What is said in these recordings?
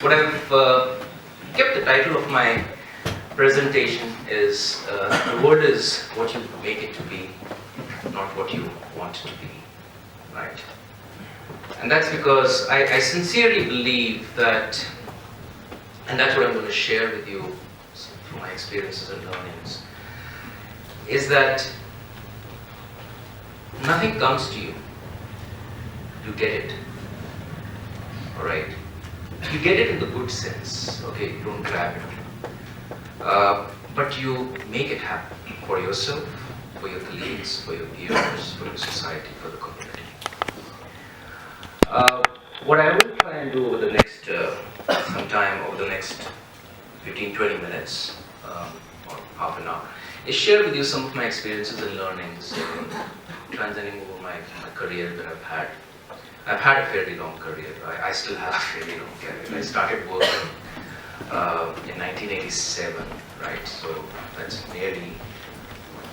What I've kept the title of my presentation is the word is what you make it to be, not what you want it to be, right? And that's because I sincerely believe that, and that's what I'm going to share with you through my experiences and learnings, is that nothing comes to you, you get it, all right? You get it in the good sense, okay, you don't grab it. But you make it happen for yourself, for your colleagues, for your peers, for your society, for the community. What I will try and do over the next, sometime over the next 15-20 minutes, or half an hour, is share with you some of my experiences and learnings transcending over my career that I've had. I've had a fairly long career. I still have a fairly long career. I started working in 1987, right? So that's nearly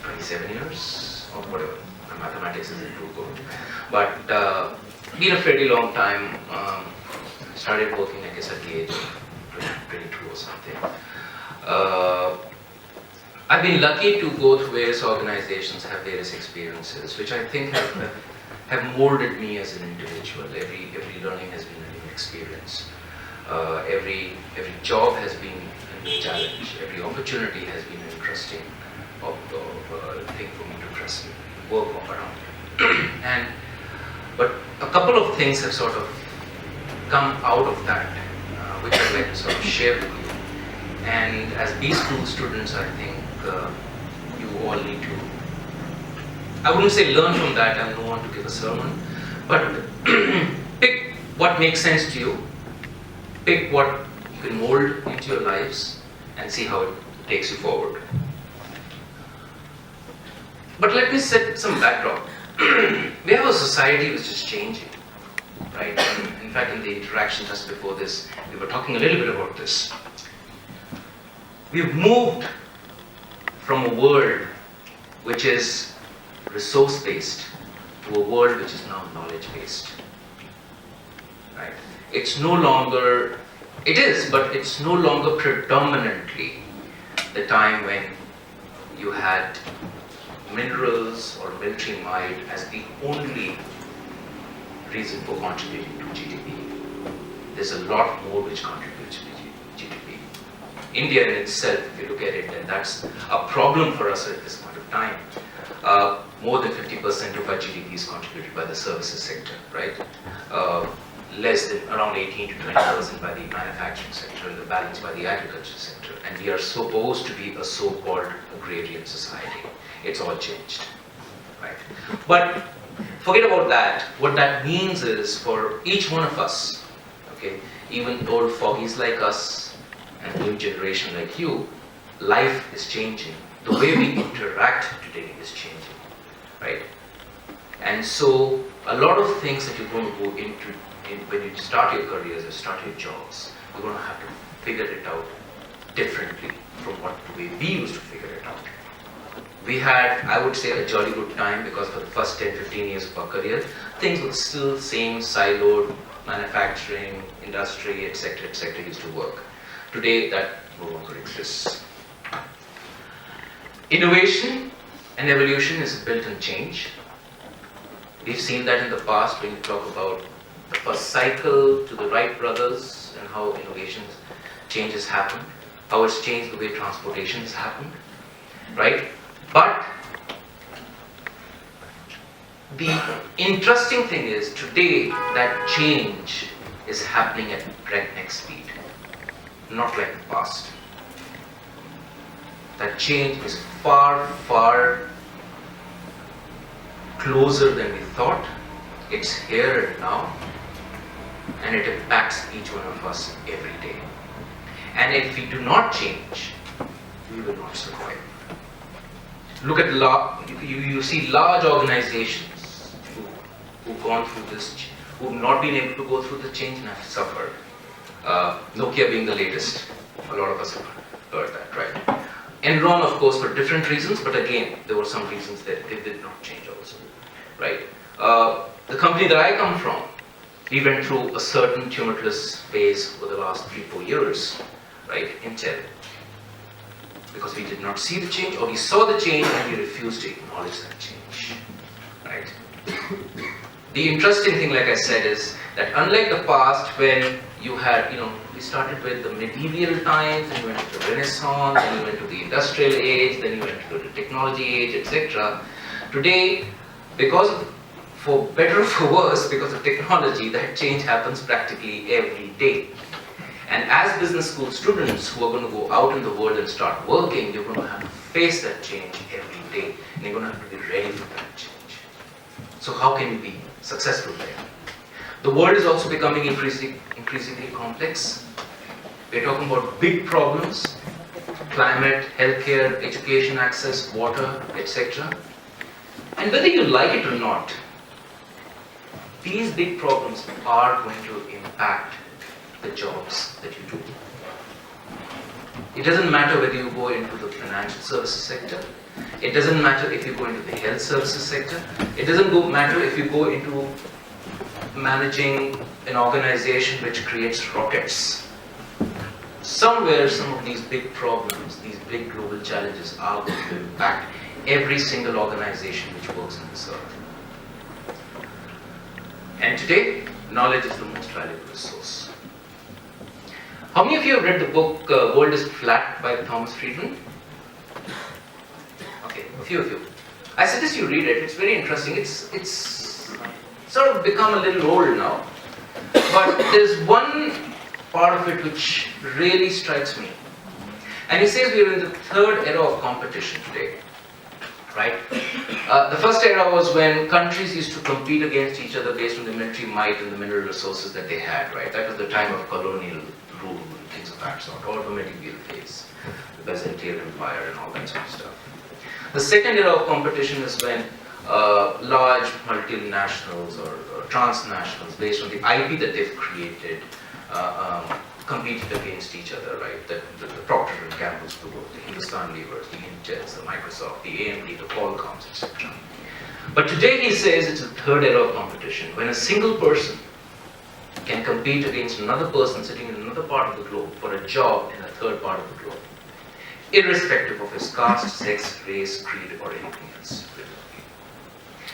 27 years or whatever. My mathematics isn't too good. But been a fairly long time. Started working, I guess, at the age of 22 or something. I've been lucky to go through various organizations, have various experiences, which I think have molded me as an individual. Every learning has been a new experience. Every job has been a new challenge. Every opportunity has been an interesting thing for me to trust me, work around. But a couple of things have sort of come out of that, which I'd like to sort of share with you. And as B school students, I think you all need to, I wouldn't say learn from that, I'm no one to give a sermon, but pick what makes sense to you, pick what you can mold into your lives, and see how it takes you forward. But let me set some backdrop. We have a society which is changing, right? And in fact, in the interaction just before this, we were talking a little bit about this. We've moved from a world which is resource-based to a world which is now knowledge-based, right? It's no longer, it is, but it's no longer predominantly the time when you had minerals or military might as the only reason for contributing to GDP. There's a lot more which contributes to GDP. India in itself, if you look at it, and that's a problem for us at this point of time. More than 50% of our GDP is contributed by the services sector, right? Less than around 18 to 20% by the manufacturing sector, and the balance by the agriculture sector. And we are supposed to be a so-called agrarian society. It's all changed, right? But forget about that. What that means is for each one of us, okay, even old fogies like us and new generation like you, life is changing. The way we interact today is changing, right? And so a lot of things that you're going to go into when you start your careers or start your jobs, you're going to have to figure it out differently from what the way we used to figure it out. We had, I would say, a jolly good time because for the first 10-15 years of our career, things were still same siloed, manufacturing, industry, etc., used to work. Today, that no longer exists. Innovation and evolution is built on change. We've seen that in the past when you talk about the first cycle to the Wright brothers and how innovations, changes happened, how it's changed the way transportation has happened, right? But the interesting thing is today that change is happening at breakneck speed, not like the past. That change is far, far closer than we thought. It's here and now, and it impacts each one of us every day. And if we do not change, we will not survive. Look at you see large organizations who've gone through this, who've not been able to go through the change and have suffered. Nokia being the latest, a lot of us have heard that, right? Enron, of course, for different reasons, but again, there were some reasons that they did not change also, right? The company that I come from, We went through a certain tumultuous phase for the last 3-4 years, right, Intel. Because we did not see the change, or we saw the change and we refused to acknowledge that change, right? The interesting thing, like I said, is that unlike the past when you had, we started with the medieval times, then you went to the Renaissance, then you went to the industrial age, then you went to the technology age, etc. Today, for better or for worse, because of technology, that change happens practically every day. And as business school students who are going to go out in the world and start working, you're going to have to face that change every day. And you're going to have to be ready for that change. So how can you be successful there? The world is also becoming increasingly complex. We're talking about big problems: climate, healthcare, education access, water, etc. And whether you like it or not, these big problems are going to impact the jobs that you do. It doesn't matter whether you go into the financial services sector. It doesn't matter if you go into the health services sector. It doesn't matter if you go into managing an organization which creates rockets. Somewhere, some of these big problems, these big global challenges are going to impact every single organization which works on this earth. And today, knowledge is the most valuable resource. How many of you have read the book World is Flat by Thomas Friedman? Okay, a few of you. I suggest you read it. It's very interesting. It's sort of become a little old now. But there's one part of it which really strikes me. And he says we are in the third era of competition today. Right? The first era was when countries used to compete against each other based on the military might and the mineral resources that they had. Right? That was the time of colonial rule and things of that sort, or the medieval phase, the Byzantine Empire and all that sort of stuff. The second era of competition is when large multinationals or transnationals, based on the IP that they've created, competed against each other, right? The Procter and Gamble's of the world, the Hindustan Levers, the Intels, the Microsoft, the AMD, the Qualcomms, etc. But today he says it's a third era of competition, when a single person can compete against another person sitting in another part of the globe for a job in a third part of the globe, irrespective of his caste, sex, race, creed, or anything else.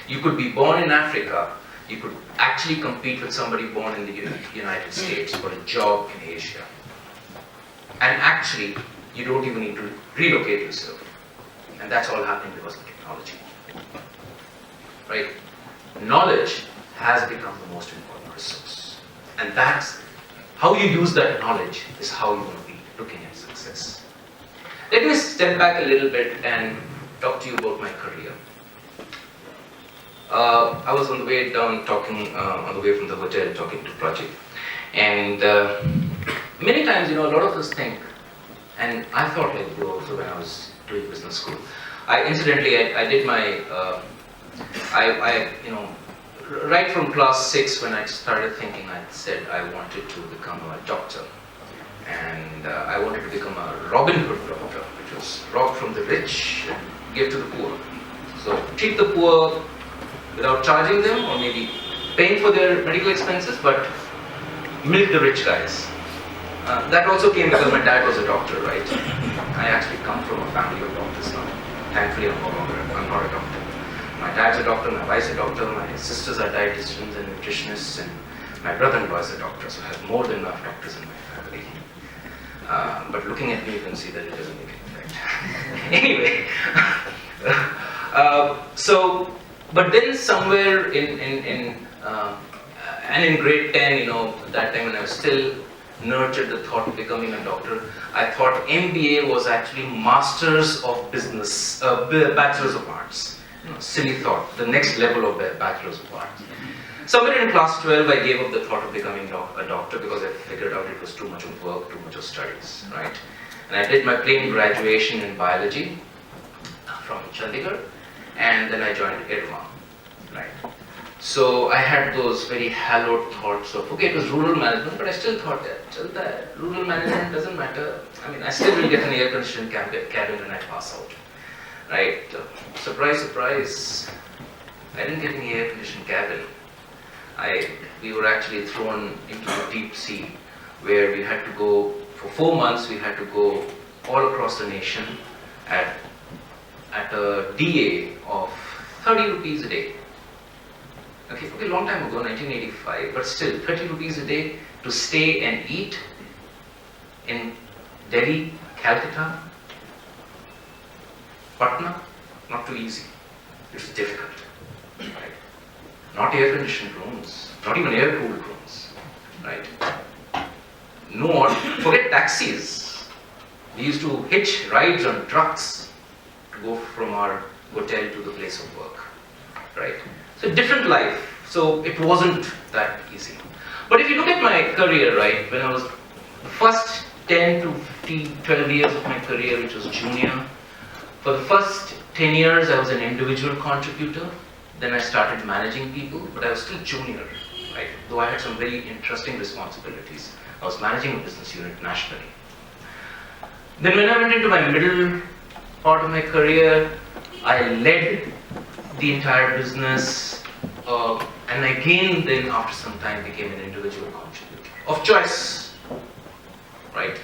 You could be born in Africa, you could actually compete with somebody born in the United States for a job in Asia. And actually, you don't even need to relocate yourself. And that's all happening because of technology. Right? Knowledge has become the most important resource. And that's how you use that knowledge is how you're going to be looking at success. Let me step back a little bit and talk to you about my career. I was on the way down on the way from the hotel talking to Project. And many times, a lot of us think, and I thought like you also when I was doing business school. I did my, right from class 6 when I started thinking, I said I wanted to become a doctor. And I wanted to become a Robin Hood doctor, which was rob from the rich and give to the poor. So treat the poor without charging them or maybe paying for their medical expenses, but milk the rich guys. That also came because my dad was a doctor, right? I actually come from a family of doctors now. Thankfully, I'm not a doctor. My dad's a doctor, my wife's a doctor, my sisters are dietitians and nutritionists, and my brother-in-law is a doctor, so I have more than enough doctors in my family. But looking at me, you can see that it doesn't make any effect. Anyway, but then somewhere in grade 10, that time when I was still nurtured the thought of becoming a doctor, I thought MBA was actually Masters of Business, Bachelors of Arts. Silly thought, the next level of Bachelors of Arts. Somewhere in class 12, I gave up the thought of becoming a doctor because I figured out it was too much of work, too much of studies, right? And I did my plain graduation in biology from Chandigarh, and then I joined IRMA, right? So I had those very hallowed thoughts of, okay, it was rural management, but I still thought that rural management doesn't matter. I mean, I still will get an air-conditioned cabin when I pass out, right? Surprise, surprise, I didn't get any air-conditioned cabin. we were actually thrown into the deep sea, where we had to go, for 4 months, we had to go all across the nation at a DA of 30 rupees a day. Okay, long time ago, 1985, but still 30 rupees a day to stay and eat in Delhi, Calcutta, Patna, not too easy. It was difficult, right? Not air-conditioned rooms, not even air-cooled rooms, right? No, forget taxis. We used to hitch rides on trucks to go from our hotel to the place of work, right? So different life. So it wasn't that easy. But if you look at my career, right, when I was the first 10 to 15, 12 years of my career, which was junior, for the first 10 years I was an individual contributor. Then I started managing people, but I was still junior, right? Though I had some very interesting responsibilities. I was managing a business unit nationally. Then when I went into my middle part of my career, I led the entire business, and again then after some time became an individual contributor of choice, right?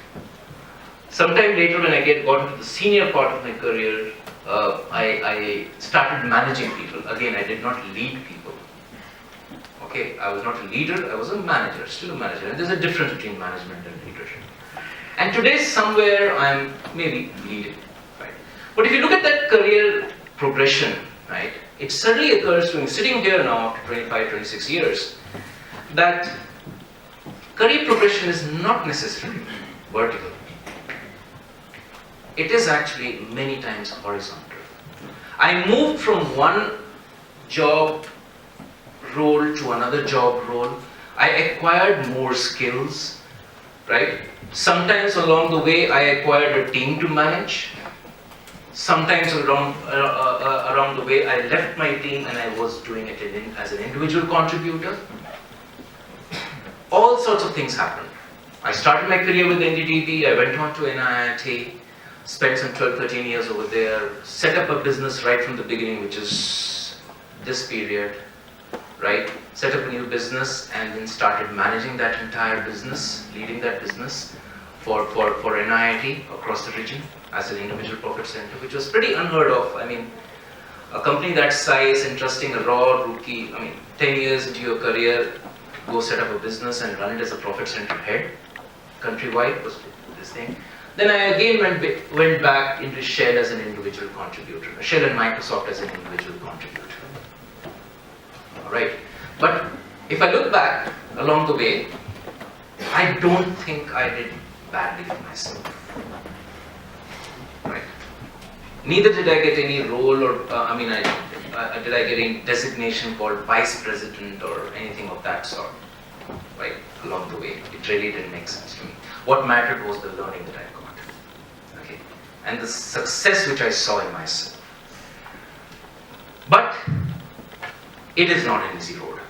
Sometime later when I got into the senior part of my career, I started managing people. Again, I did not lead people. Okay, I was not a leader, I was a manager, still a manager. And there's a difference between management and leadership. And today somewhere I'm maybe leading, right? But if you look at that career progression, right, it suddenly occurs to me, sitting here now after 25, 26 years, that career progression is not necessarily vertical. It is actually many times horizontal. I moved from one job role to another job role. I acquired more skills, right? Sometimes along the way I acquired a team to manage. Sometimes around the way I left my team and I was doing it as an individual contributor. All sorts of things happened. I started my career with NDTV, I went on to NIIT, spent some 12, 13 years over there, set up a business right from the beginning, which is this period, right? Set up a new business and then started managing that entire business, leading that business for NIIT across the region as an individual profit center, which was pretty unheard of. I mean, a company that size, entrusting a raw rookie, 10 years into your career, go set up a business and run it as a profit center head, countrywide was this thing. Then I again went back into Shell as an individual contributor, Shell and Microsoft as an individual contributor. Alright, but if I look back along the way, I don't think I did badly for myself. Right? Neither did I get any role or, did I get any designation called vice president or anything of that sort, right, along the way. It really didn't make sense to me. What mattered was the learning that I got, okay, and the success which I saw in myself. But it is not an easy road.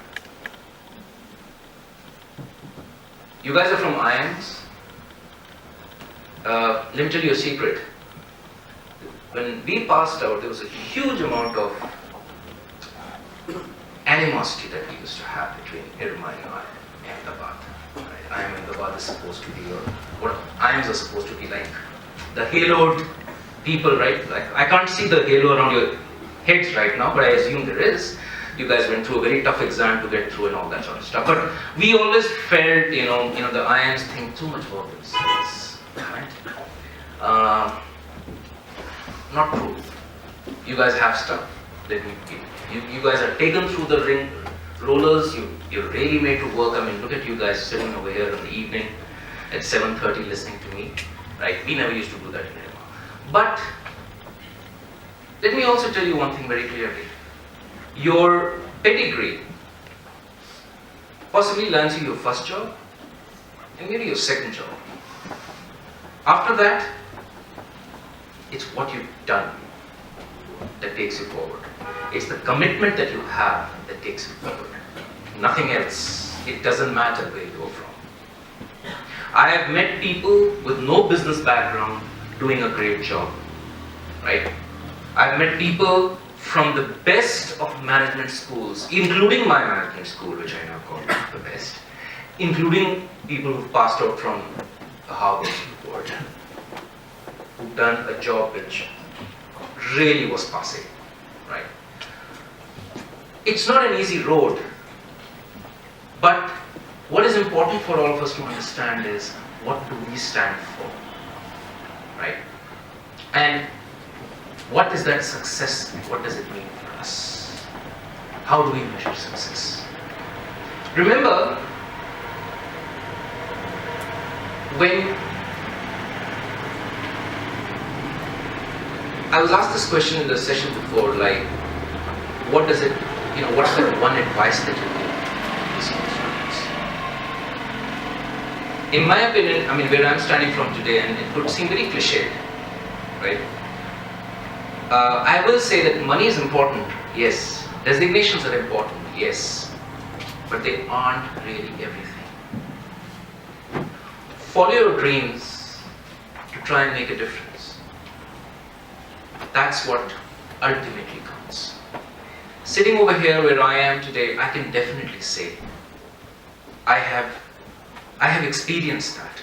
You guys are from IIMs. Let me tell you a secret. When we passed out, there was a huge amount of animosity that we used to have between Irma and Ahmedabad. Right? IIM Ahmedabad is supposed to be, or what IIMs are supposed to be like, the haloed people, right? Like, I can't see the halo around your heads right now, but I assume there is. You guys went through a very tough exam to get through and all that sort of stuff. But we always felt, the IIMs think too much about themselves, right? Not true. You guys have stuff. You guys are taken through the ring rollers. You're really made to work. Look at you guys sitting over here in the evening at 7:30 listening to me. Right? We never used to do that anymore. But let me also tell you one thing very clearly. Your pedigree possibly lands you your first job and maybe your second job. After that, it's what you've done that takes you forward. It's the commitment that you have that takes you forward. Nothing else. It doesn't matter where you go from. I have met people with no business background doing a great job. Right? I've met people from the best of management schools, including my management school, which I now call the best, including people who passed out from a Harvard board, who've done a job which really was passing, right? It's not an easy road, but what is important for all of us to understand is, what do we stand for, right? And what is that success? What does it mean for us? How do we measure success? Remember, when I was asked this question in the session before, like, what does it, what's the one advice that you give to students? In my opinion, where I'm standing from today, and it could seem very cliched, right? I will say that money is important, yes. Designations are important, yes. But they aren't really everything. Follow your dreams to try and make a difference. That's what ultimately counts. Sitting over here where I am today, I can definitely say I have experienced that.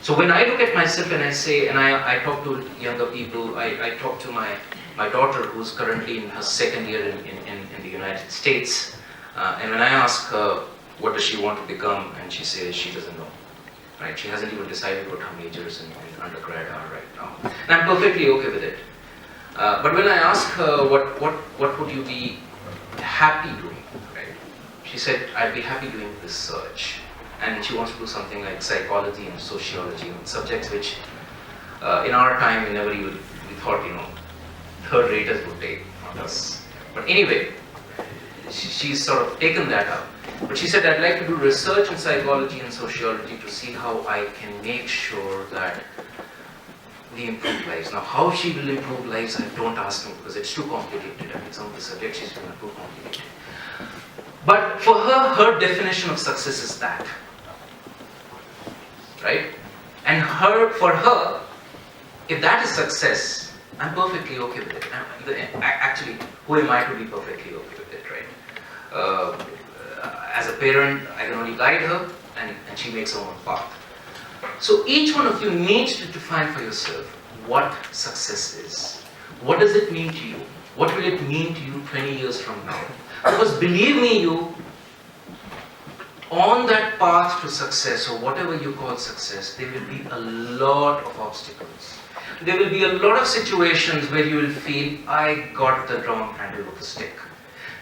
So when I look at myself and I say, and I talk to younger people, I talk to my daughter who's currently in her second year in the United States, and when I ask her what does she want to become, and she says she doesn't know, right? She hasn't even decided what her majors in undergrad are right now. And I'm perfectly okay with it. But when I ask her what would you be happy doing, right? She said, I'd be happy doing research. And she wants to do something like psychology and sociology, subjects which in our time we thought, third raters would take, not us. But anyway, she's sort of taken that up. But she said, I'd like to do research in psychology and sociology to see how I can make sure that we improve lives. Now, how she will improve lives, don't ask me, because it's too complicated. Some of the subjects she's doing are too complicated. But for her, her definition of success is that. Right? And for her, if that is success, I'm perfectly okay with it. Actually, who am I to be perfectly okay with it, right? As a parent, I can only guide her, and she makes her own path. So each one of you needs to define for yourself what success is. What does it mean to you? What will it mean to you 20 years from now? Because believe me, on that path to success, or whatever you call success, there will be a lot of obstacles. There will be a lot of situations where you will feel, I got the wrong handle of the stick.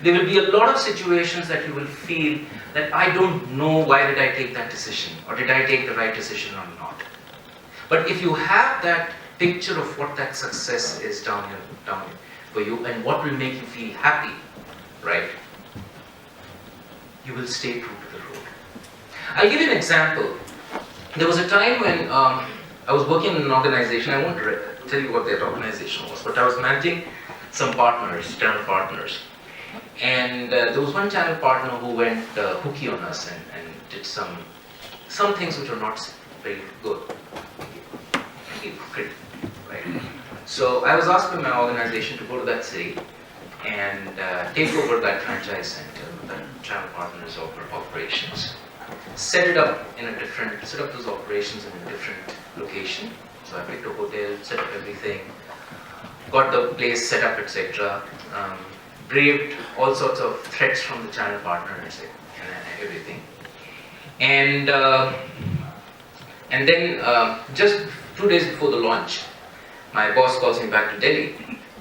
There will be a lot of situations that you will feel that I don't know why did I take that decision, or did I take the right decision or not. But if you have that picture of what that success is down here for you, and what will make you feel happy, right, you will stay true to the road. I'll give you an example. There was a time when I was working in an organization. I won't tell you what that organization was, but I was managing some partners, channel partners. And there was one channel partner who went hooky on us and did some things which were not very good. Right? So I was asked by my organization to go to that city and take over that franchise center, that channel partners operations. Set up those operations in a different location. So I picked a hotel, set up everything, got the place set up, etc. Braved all sorts of threats from the channel partner and everything. And then just 2 days before the launch, my boss calls me back to Delhi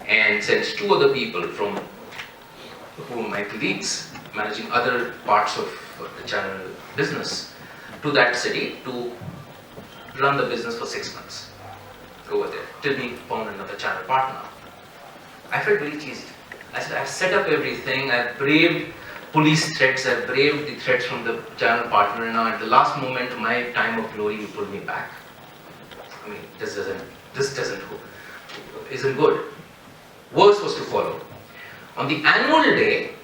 and sends 2 other people who are my colleagues, managing other parts of the channel business, to that city to run the business for 6 months over there, till we found another channel partner. I felt very cheesy. I said, I've set up everything, I've braved police threats, I've braved the threats from the channel partner, and now at the last moment, my time of glory, you pull me back. This isn't good. Worse was to follow. On the annual day,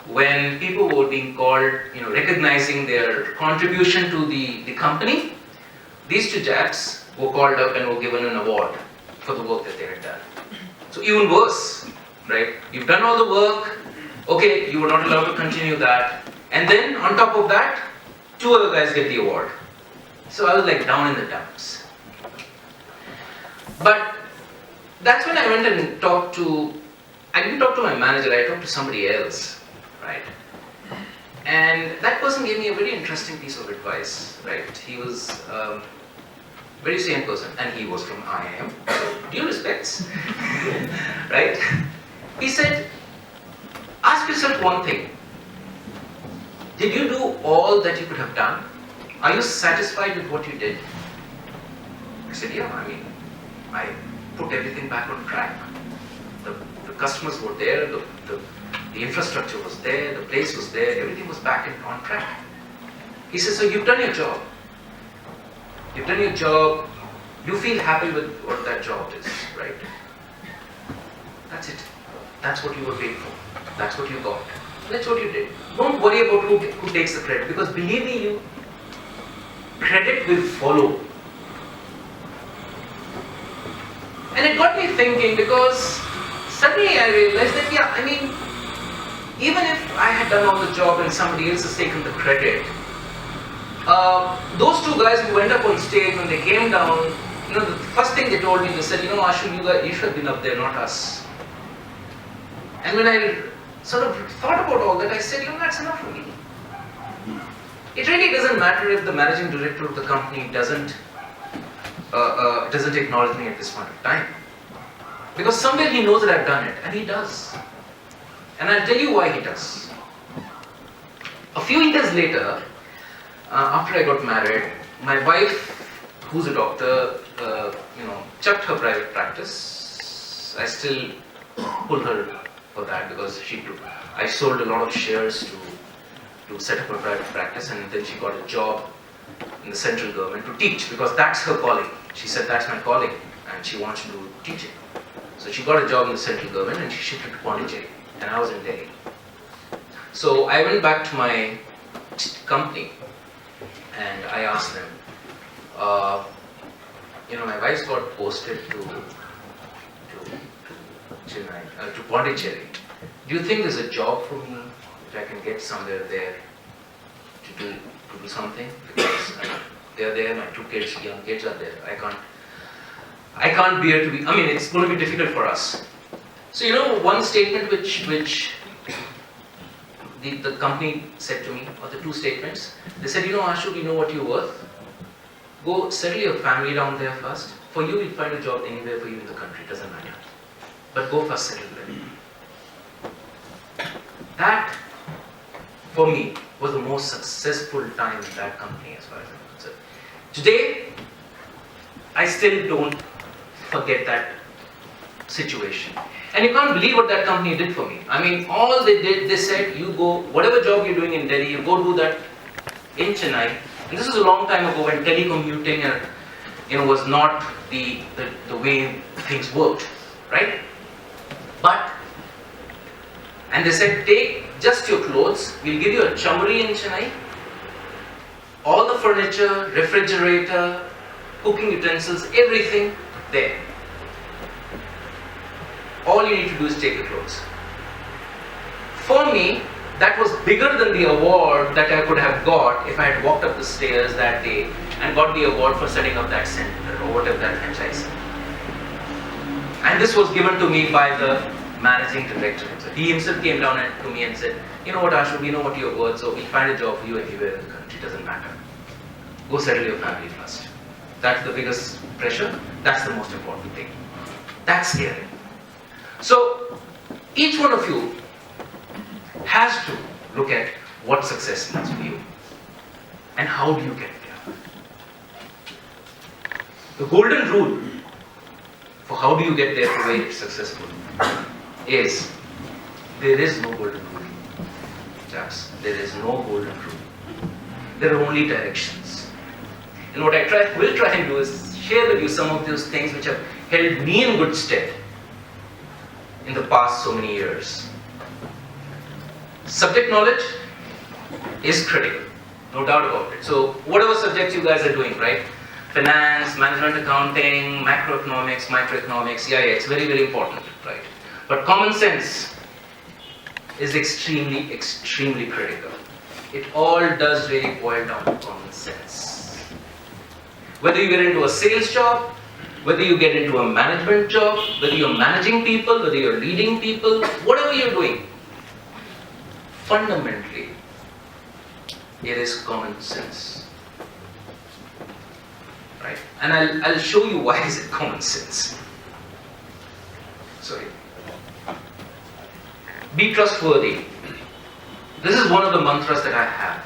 when people were being called, recognizing their contribution to the company, these 2 chaps were called up and were given an award for the work that they had done. So even worse, right? You've done all the work, okay, you were not allowed to continue that. And then on top of that, 2 other guys get the award. So I was like down in the dumps. But that's when I went and talked to, I didn't talk to my manager, I talked to somebody else, right? And that person gave me a very interesting piece of advice, right? He was a very sane person, and he was from IIM, so due respects, right? He said, ask yourself one thing. Did you do all that you could have done? Are you satisfied with what you did? I said, yeah, I mean, I put everything back on track. The customers were there, the infrastructure was there, the place was there, everything was back on track. He says, so you've done your job. You've done your job, you feel happy with what that job is, right? That's it. That's what you were paid for. That's what you got. That's what you did. Don't worry about who takes the credit, because believe me, credit will follow. And it got me thinking, because suddenly I realized that, yeah, I mean, even if I had done all the job and somebody else has taken the credit, those 2 guys who went up on stage, when they came down, the first thing they told me, they said, Ashu, you should have been up there, not us. And when I sort of thought about all that, I said, that's enough for me. It really doesn't matter if the managing director of the company doesn't acknowledge me at this point of time. Because somewhere he knows that I've done it, and he does. And I'll tell you why he does. A few years later, after I got married, my wife, who's a doctor, chucked her private practice. I still pull her for that, because I sold a lot of shares to set up her private practice, and then she got a job in the central government to teach, because that's her calling. She said, that's my calling, and she wants to do teaching. So she got a job in the central government, and she shifted to Pondicherry, and I was in Delhi. So I went back to my company, and I asked them, my wife's got posted to Pondicherry. Do you think there's a job for me if I can get somewhere there to do something? Because they're there, my 2 kids, young kids are there. I can't bear to be, it's going to be difficult for us. So one statement which the company said to me, or the 2 statements, they said, Ashu, we know what you're worth. Go settle your family down there first. For you, we'll find a job anywhere for you in the country, doesn't matter. But go first settle there. That, for me, was the most successful time in that company as far as I'm concerned. Today, I still don't forget that situation. And you can't believe what that company did for me. All they did, they said, you go, whatever job you're doing in Delhi, you go do that in Chennai. And this was a long time ago when telecommuting was not the way things worked, right? And they said, take just your clothes, we'll give you a chamri in Chennai, all the furniture, refrigerator, cooking utensils, everything there. All you need to do is take the clothes. For me, that was bigger than the award that I could have got if I had walked up the stairs that day and got the award for setting up that center or whatever that franchise. And this was given to me by the managing director himself. He himself came down to me and said, you know what, Ashu, we know what you're worth, so we'll find a job for you anywhere in the country, doesn't matter. Go settle your family first. That's the biggest pressure, that's the most important thing. That's scary. So, each one of you has to look at what success means for you and how do you get there. The golden rule for how do you get there to be successful is there is no golden rule. Chaps, there is no golden rule. There are only directions. And what I will try and do is share with you some of those things which have held me in good stead in the past so many years. Subject knowledge is critical, no doubt about it. So whatever subjects you guys are doing, right? Finance, management accounting, macroeconomics, microeconomics, yeah, it's very, very important, right? But common sense is extremely, extremely critical. It all does really boil down to common sense. Whether you get into a sales job, whether you get into a management job, whether you're managing people, whether you're leading people, whatever you're doing, fundamentally, it is common sense. Right? And I'll show you why is it common sense. Sorry. Be trustworthy. This is one of the mantras that I have.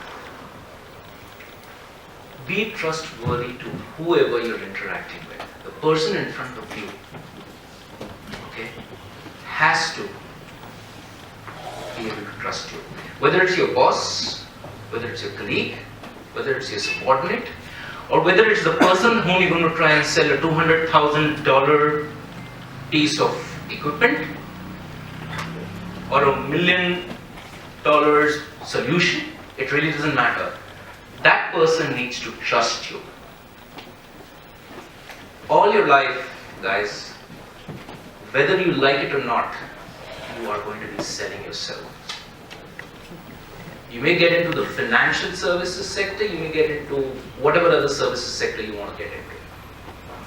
Be trustworthy to whoever you're interacting with. The person in front of you, okay, has to be able to trust you. Whether it's your boss, whether it's your colleague, whether it's your subordinate, or whether it's the person whom you're going to try and sell a $200,000 piece of equipment, or $1 million solution, it really doesn't matter. That person needs to trust you. All your life, guys, whether you like it or not, you are going to be selling yourself. You may get into the financial services sector, you may get into whatever other services sector you want to get into.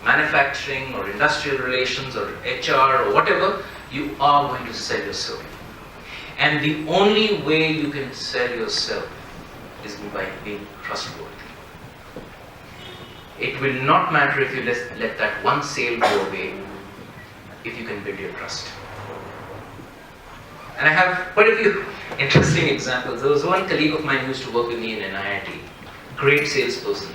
Manufacturing or industrial relations or HR or whatever, you are going to sell yourself. And the only way you can sell yourself is by being trustworthy. It will not matter if you let that one sale go away if you can build your trust. And I have quite a few interesting examples. There was one colleague of mine who used to work with me in NIIT, great salesperson.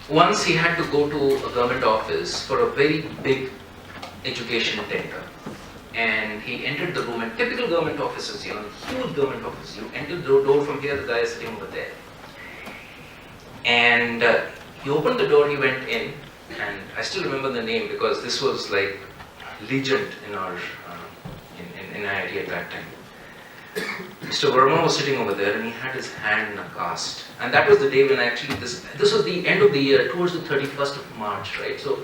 Once he had to go to a government office for a very big education tender. And he entered the room, and typical government offices, huge government office. You enter the door from here, the guy is sitting over there. And he opened the door, he went in, and I still remember the name because this was like legend in our in NIIT at that time. Mr. Verma was sitting over there, and he had his hand in a cast. And that was the day when actually this was the end of the year, towards the 31st of March, right? So,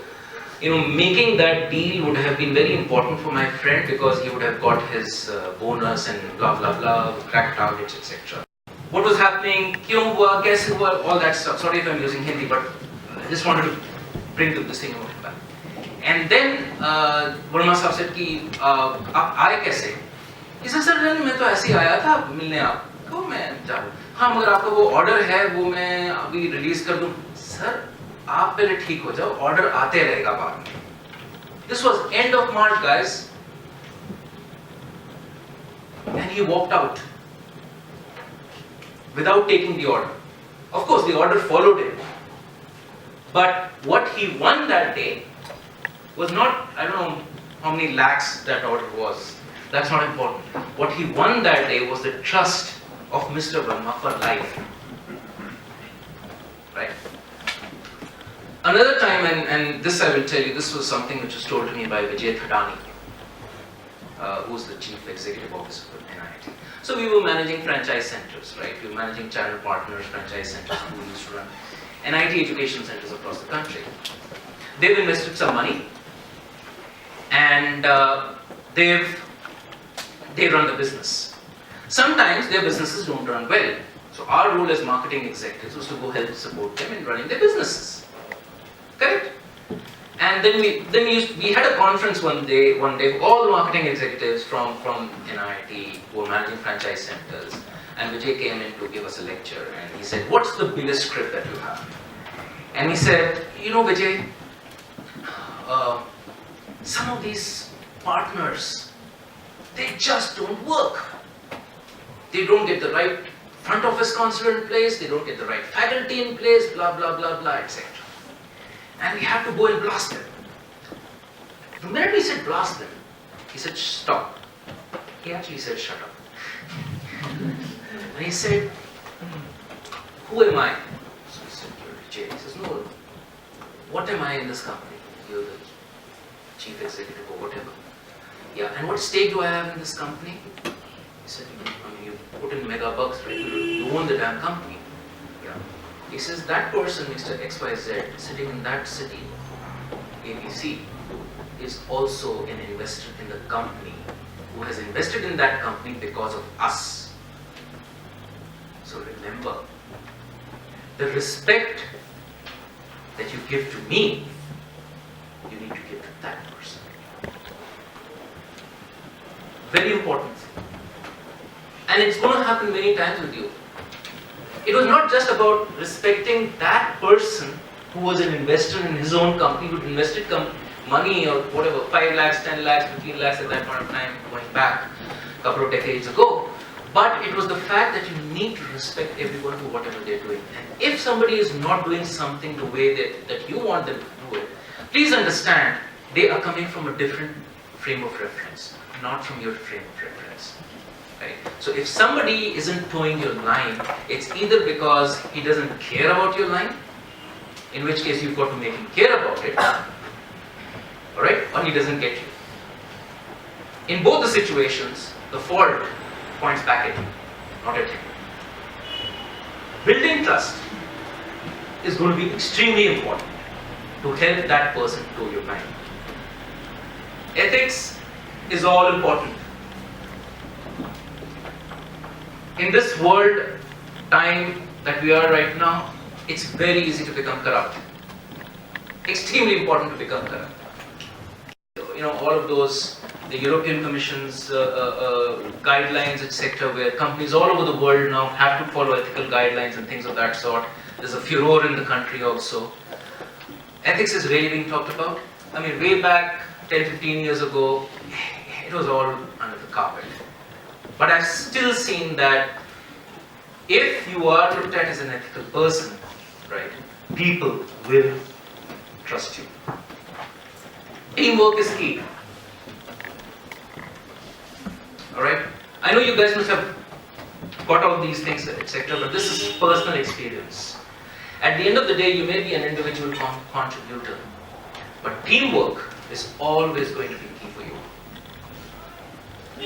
making that deal would have been very important for my friend because he would have got his bonus and blah blah blah, crack targets, etc. What was happening? Kyun hua, kaise hua, all that stuff. Sorry if I'm using Hindi, but I just wanted to bring this thing back. And then Verma sahab said कि आप आए कैसे? He said, sir, मैं तो ऐसे ही आया था मिलने आपको, मैं जाऊँ. हाँ, मगर आपका वो ऑर्डर है, वो मैं अभी रिलीज कर दूँ. सर, आप पहले ठीक हो जाओ, ऑर्डर आते रहेगा बाद में. This was end of March, guys. And he walked out without taking the order. Of course, the order followed him. But what he won that day was not, I don't know how many lakhs that order was. That's not important. What he won that day was the trust of Mr. Verma for life. Right? Another time, and this I will tell you, this was something which was told to me by Vijay Thadani, who's the Chief Executive Officer for NIIT. So we were managing franchise centers, right? We were managing channel partners, franchise centers who used to run NIIT education centers across the country. They've invested some money, and they run the business. Sometimes their businesses don't run well. So our role as marketing executives was to go help support them in running their businesses. Correct? And then we had a conference one day for all the marketing executives from NIIT who were managing franchise centers, and Vijay came in to give us a lecture, and he said, what's the biggest script that you have? And he said, Vijay, some of these partners, they just don't work. They don't get the right front office counselor in place, they don't get the right faculty in place, blah, blah, blah, blah, etc. And we have to go and blast them. The minute we said blast them, he said, stop. He actually said, shut up. And he said, who am I? So he said, you're Vijay. He says, no, what am I in this company? You're the chief executive or whatever. Yeah, and what stake do I have in this company? He said, you put in mega bucks, right? You own the damn company. Yeah. He says, that person, Mr. XYZ, sitting in that city, ABC is also an investor in the company who has invested in that company because of us. So remember, the respect that you give to me, you need to give to that person. Very important thing. And it's going to happen many times with you. It was not just about respecting that person who was an investor in his own company, who invested money or whatever, 5 lakhs, 10 lakhs, 15 lakhs at that point of time, going back a couple of decades ago. But it was the fact that you need to respect everyone for whatever they're doing. And if somebody is not doing something the way that you want them to do it, please understand they are coming from a different frame of reference, not from your frame of reference. Right? So if somebody isn't towing your line, it's either because he doesn't care about your line, in which case you've got to make him care about it, alright, or he doesn't get you. In both the situations, the fault points back at you, not at him. Building trust is going to be extremely important to help that person tow your line. Ethics is all important. In this world, time that we are right now, it's very easy to become corrupt. Extremely important to become corrupt. All of those, the European Commission's guidelines, etc., where companies all over the world now have to follow ethical guidelines and things of that sort. There's a furor in the country also. Ethics is really being talked about. I mean, way back 10, 15 years ago, it was all under the carpet. But I've still seen that if you are looked at as an ethical person, right, people will trust you. Teamwork is key. Alright? I know you guys must have got all these things, etc., but this is personal experience. At the end of the day, you may be an individual contributor, but teamwork is always going to be key for you.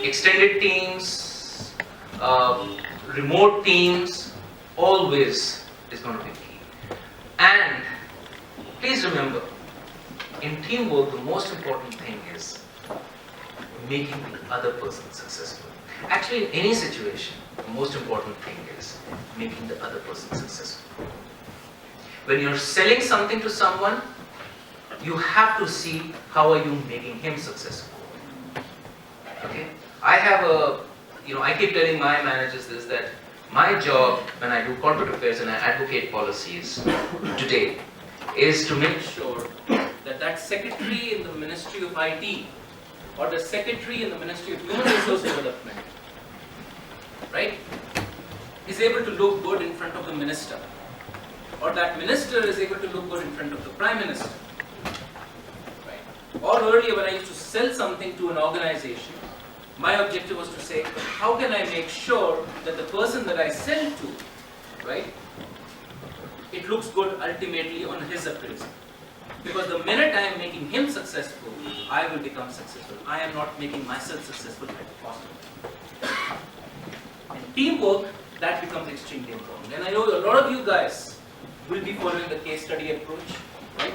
Extended teams, remote teams, always is going to be key. And please remember, in teamwork, the most important thing is making the other person successful. Actually, in any situation, the most important thing is making the other person successful. When you're selling something to someone, you have to see how are you making him successful. Okay? I keep telling my managers this, that my job when I do corporate affairs and I advocate policies today is to make sure that that secretary in the Ministry of IT or the secretary in the Ministry of Human Resource Development, right, is able to look good in front of the minister, or that minister is able to look good in front of the Prime Minister. Right? Or earlier when I used to sell something to an organization, my objective was to say, how can I make sure that the person that I sell to, right, it looks good ultimately on his appraisal. Because the minute I am making him successful, I will become successful. I am not making myself successful at the cost of it. In teamwork, that becomes extremely important. And I know a lot of you guys will be following the case study approach, right?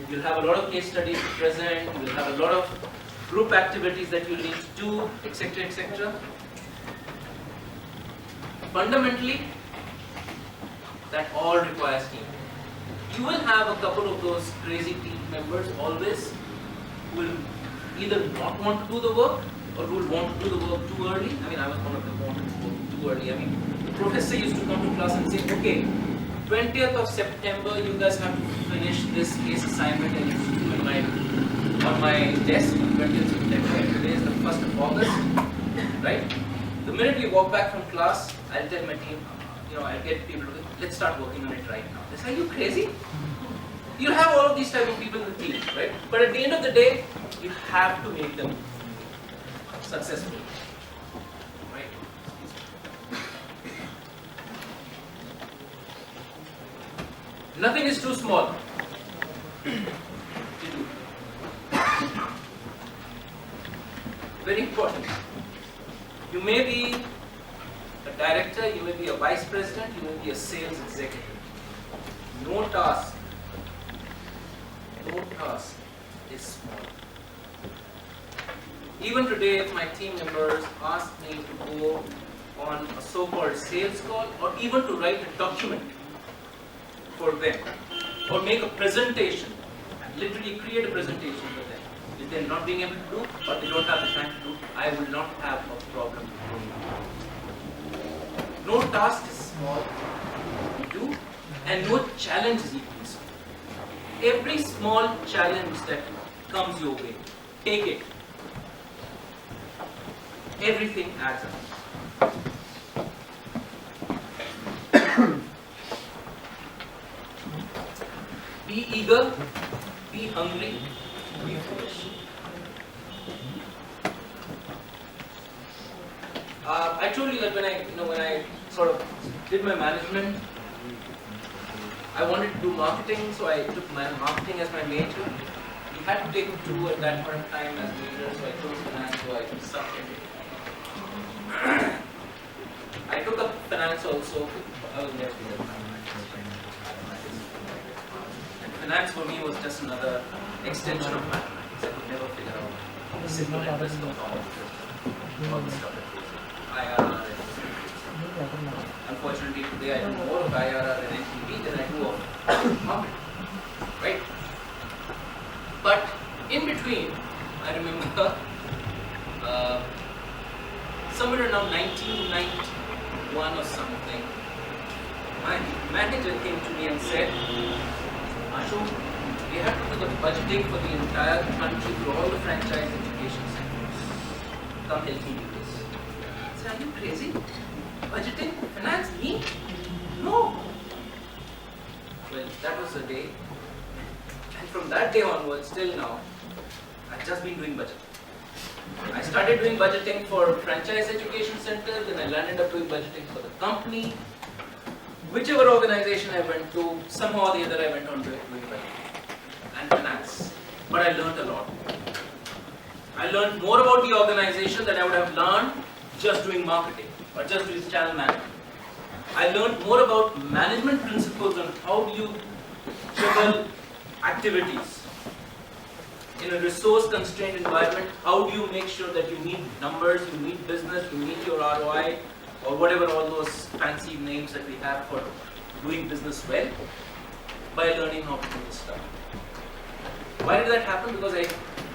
You'll have a lot of case studies to present, you'll have a lot of group activities that you'll need to do, etc., etc. Fundamentally, that all requires teamwork. You will have a couple of those crazy team members always who will either not want to do the work or who will want to do the work too early. I mean, I was one of them who wanted to do too early. I mean, the professor used to come to class and say, okay, 20th of September, you guys have to finish this case assignment and you should do it on my desk on 20th September, and today is the 1st of August, right? The minute we walk back from class, I'll tell my team, I'll get people to, let's start working on it right now. They say, are you crazy? You have all of these type of people in the team, right? But at the end of the day, you have to make them successful, right? Nothing is too small to do. Very important. You may be a director, you may be a vice president, you may be a sales executive. No task is small. Even today, if my team members ask me to go on a so-called sales call, or even to write a document for them, or make a presentation, literally create a presentation for them, if they're not being able to do, or they don't have the time to do, I will not have a problem doing it. No task is small to do, and no challenge is equally small. Every small challenge that comes your way, take it. Everything adds up. Be eager, be hungry, be foolish. I told you that when I sort of did my management, I wanted to do marketing, so I took my marketing as my major. We had to take two at that point of time as majors, so I chose finance, so I sucked in it. I took up finance also. I was never good at mathematics. And finance for me was just another extension of mathematics. I could never figure out the simple interest of all the stuff that goes in IRR. Unfortunately, today I do more of IRR and NPV than I do of marketing. Right? But in between, I remember somewhere around 1991 or something, my manager came to me and said, Ashu, we have to do the budgeting for the entire country for all the franchise education centers. Come help me do this. I said, are you crazy? Budgeting? Finance? Me? No. Well, that was the day. And from that day onwards, till now, I've just been doing budgeting. I started doing budgeting for franchise education centers, then I landed up doing budgeting for the company. Whichever organization I went to, somehow or the other I went on doing budgeting and finance. But I learned a lot. I learned more about the organization than I would have learned just doing marketing or just doing channel management. I learned more about management principles on how do you juggle activities. In a resource-constrained environment, how do you make sure that you meet numbers, you meet business, you meet your ROI, or whatever all those fancy names that we have for doing business well, by learning how to do this stuff. Why did that happen? Because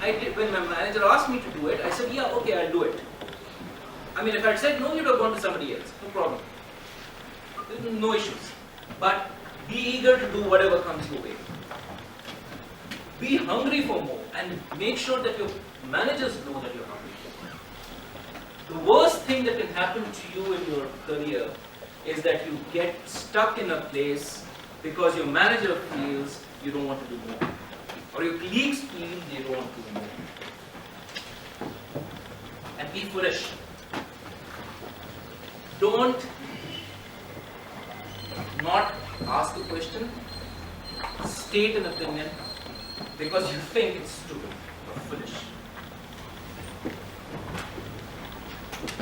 I did, when my manager asked me to do it, I said, yeah, okay, I'll do it. I mean, if I had said no, you'd have gone to somebody else, no problem. No issues. But be eager to do whatever comes your way. Be hungry for more and make sure that your managers know that you're hungry for more. The worst thing that can happen to you in your career is that you get stuck in a place because your manager feels you don't want to do more. Or your colleagues feel they don't want to do more. And be foolish. Don't not ask a question, state an opinion, because you think it's stupid or foolish.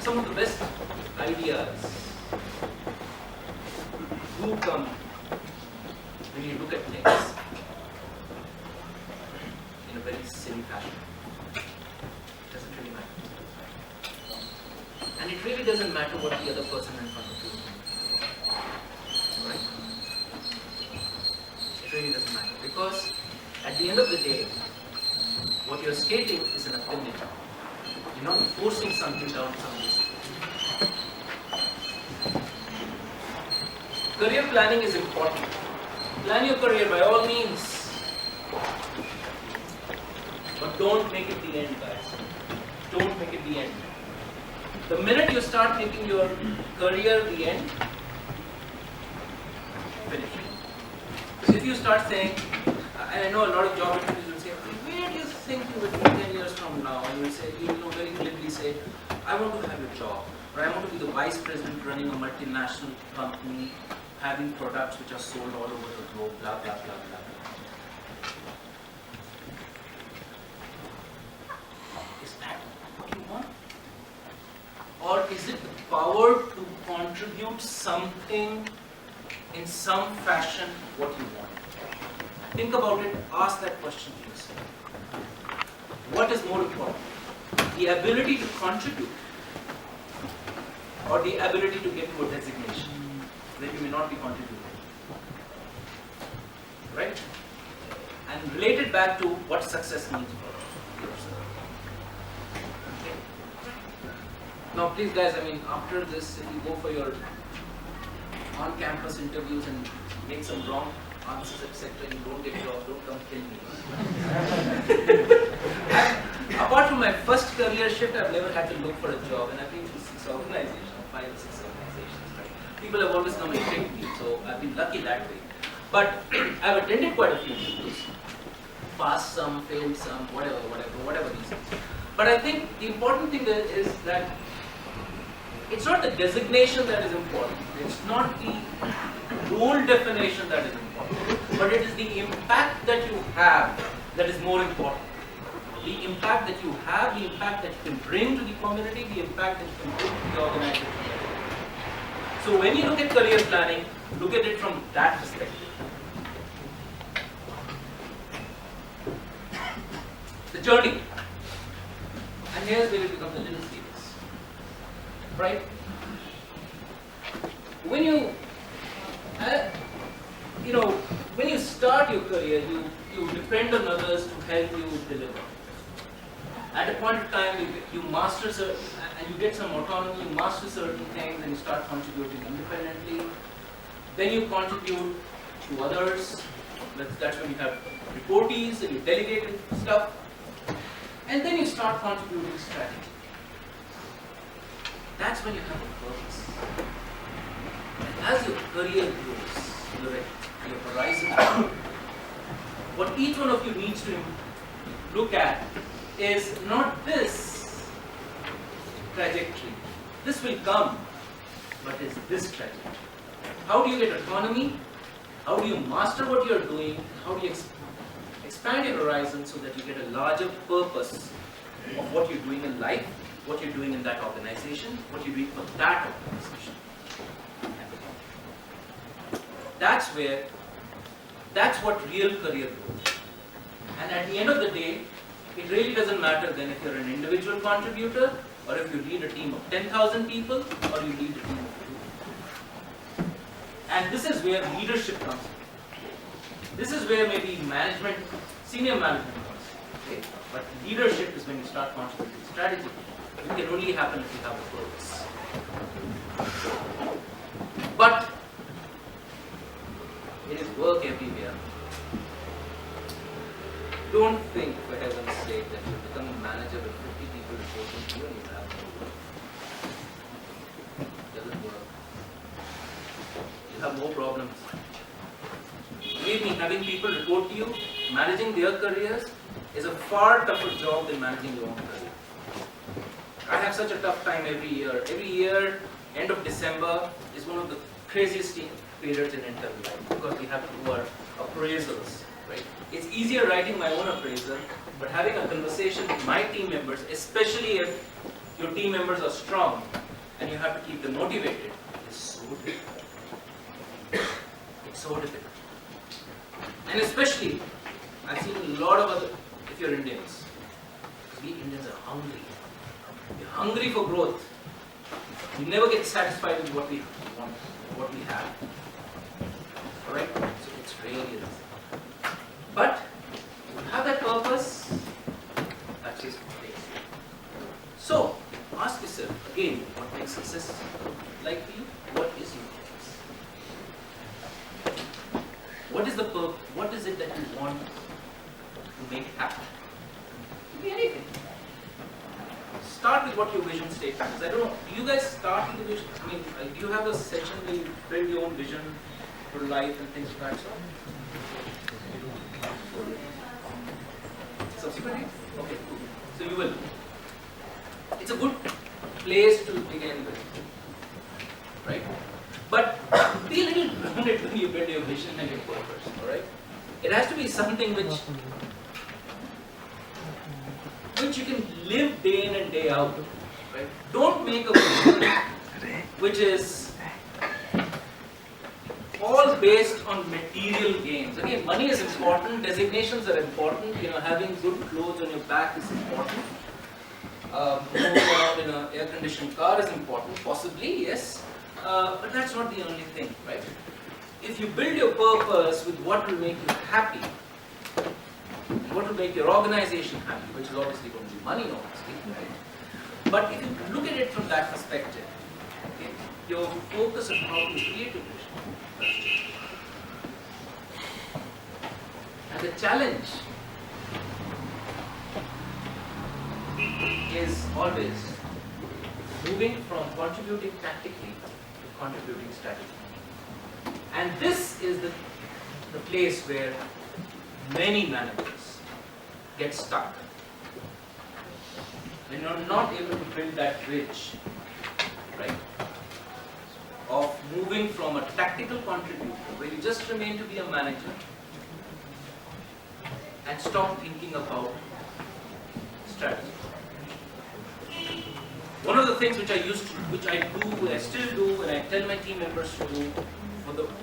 Some of the best ideas do come when you look at things in a very silly fashion. It doesn't really matter. And it really doesn't matter what the other person in front of you is. Right? It really doesn't matter, because at the end of the day, what you're stating is an opinion. You're not forcing something down somebody's throat. Career planning is important. Plan your career by all means. But don't make it the end, guys. Don't make it the end. The minute you start making your career the end, finish. Because if you start saying, and I know a lot of job interviews will say, where do you think you will be 10 years from now? And you will very glibly say, I want to have a job, or I want to be the vice president running a multinational company, having products which are sold all over the globe, blah, blah, blah, blah. Is that what you want? Or is it the power to contribute something in some fashion what you want? Think about it, ask that question to yourself. is more important? The ability to contribute or the ability to get to a designation that you may not be contributing? Right? And relate it back to what success means for yourself. Okay. Now please guys, after this, if you go for your on-campus interviews and make some wrong answers, etc., you don't get a job, don't come kill me. Apart from my first career shift, I've never had to look for a job, and I've been to 6 organizations, 5 or 6 organizations. Right? People have always come and picked me, so I've been lucky that way. But I've attended quite a few interviews, passed some, failed some, whatever reasons. But I think the important thing there is that it's not the designation that is important. It's not the role definition that is important, but it is the impact that you have that is more important. The impact that you have, the impact that you can bring to the community, the impact that you can bring to the organization. So when you look at career planning, look at it from that perspective. The journey. And here's where it becomes a little serious. Right? When you start your career, you depend on others to help you deliver. At a point of time, you master and you get some autonomy, you master certain things, and you start contributing independently. Then you contribute to others. That's when you have reportees and you delegate stuff. And then you start contributing strategy. That's when you have a purpose. And as your career grows, your horizon, what each one of you needs to look at is not this trajectory. This will come, but it's this trajectory. How do you get autonomy? How do you master what you're doing? How do you expand your horizon so that you get a larger purpose of what you're doing in life, what you're doing in that organization, what you're doing for that organization? That's what real career growth. And at the end of the day, it really doesn't matter then if you're an individual contributor or if you lead a team of 10,000 people or you lead a team of 2. And this is where leadership comes in. This is where maybe management, senior management comes in. Okay? But leadership is when you start contributing strategy. It can only happen if you have a purpose. But it is work everywhere. Don't think, for heaven's sake, that you become a manager with 50 people reporting to you and you have no work. It doesn't work. You have more problems. Believe me, having people report to you, managing their careers is a far tougher job than managing your own career. I have such a tough time every year. Every year, end of December is one of the craziest periods in internal life because we have to do our appraisals. Right? It's easier writing my own appraisal, but having a conversation with my team members, especially if your team members are strong and you have to keep them motivated, is so difficult. It's so difficult. And especially, I've seen a lot of other, if you're Indians, we Indians are hungry. We're hungry for growth. We never get satisfied with what we want, what we have. Alright? So it's really easy. But you have that purpose, that's just place. So ask yourself again, what makes success like for you? What is your purpose? What is the purpose? What is it that you want to make happen? It could be anything. Start with what your vision statement is. I don't know, do you guys start with the vision? Do you have a section where you build your own vision for life and things like that? Subsequently? Okay, cool. So you will. It's a good place to begin with. Right? But be a little grounded when you build your vision and your purpose. Alright? It has to be something which you can live day in and day out. Right? Don't make a vision which is all based on material gains. Again, money is important, designations are important, having good clothes on your back is important. Moving around in an air-conditioned car is important, possibly, yes. But that's not the only thing, right? If you build your purpose with what will make you happy, what will make your organization happy, which is obviously going to be money, obviously, right? But if you look at it from that perspective, okay, your focus on how to create a vision. And the challenge is always moving from contributing tactically to contributing strategically. And this is the place where many managers get stuck. When you're not able to build that bridge, right, of moving from a tactical contributor, where you just remain to be a manager, and stop thinking about strategy. One of the things which I still do, and I tell my team members to do,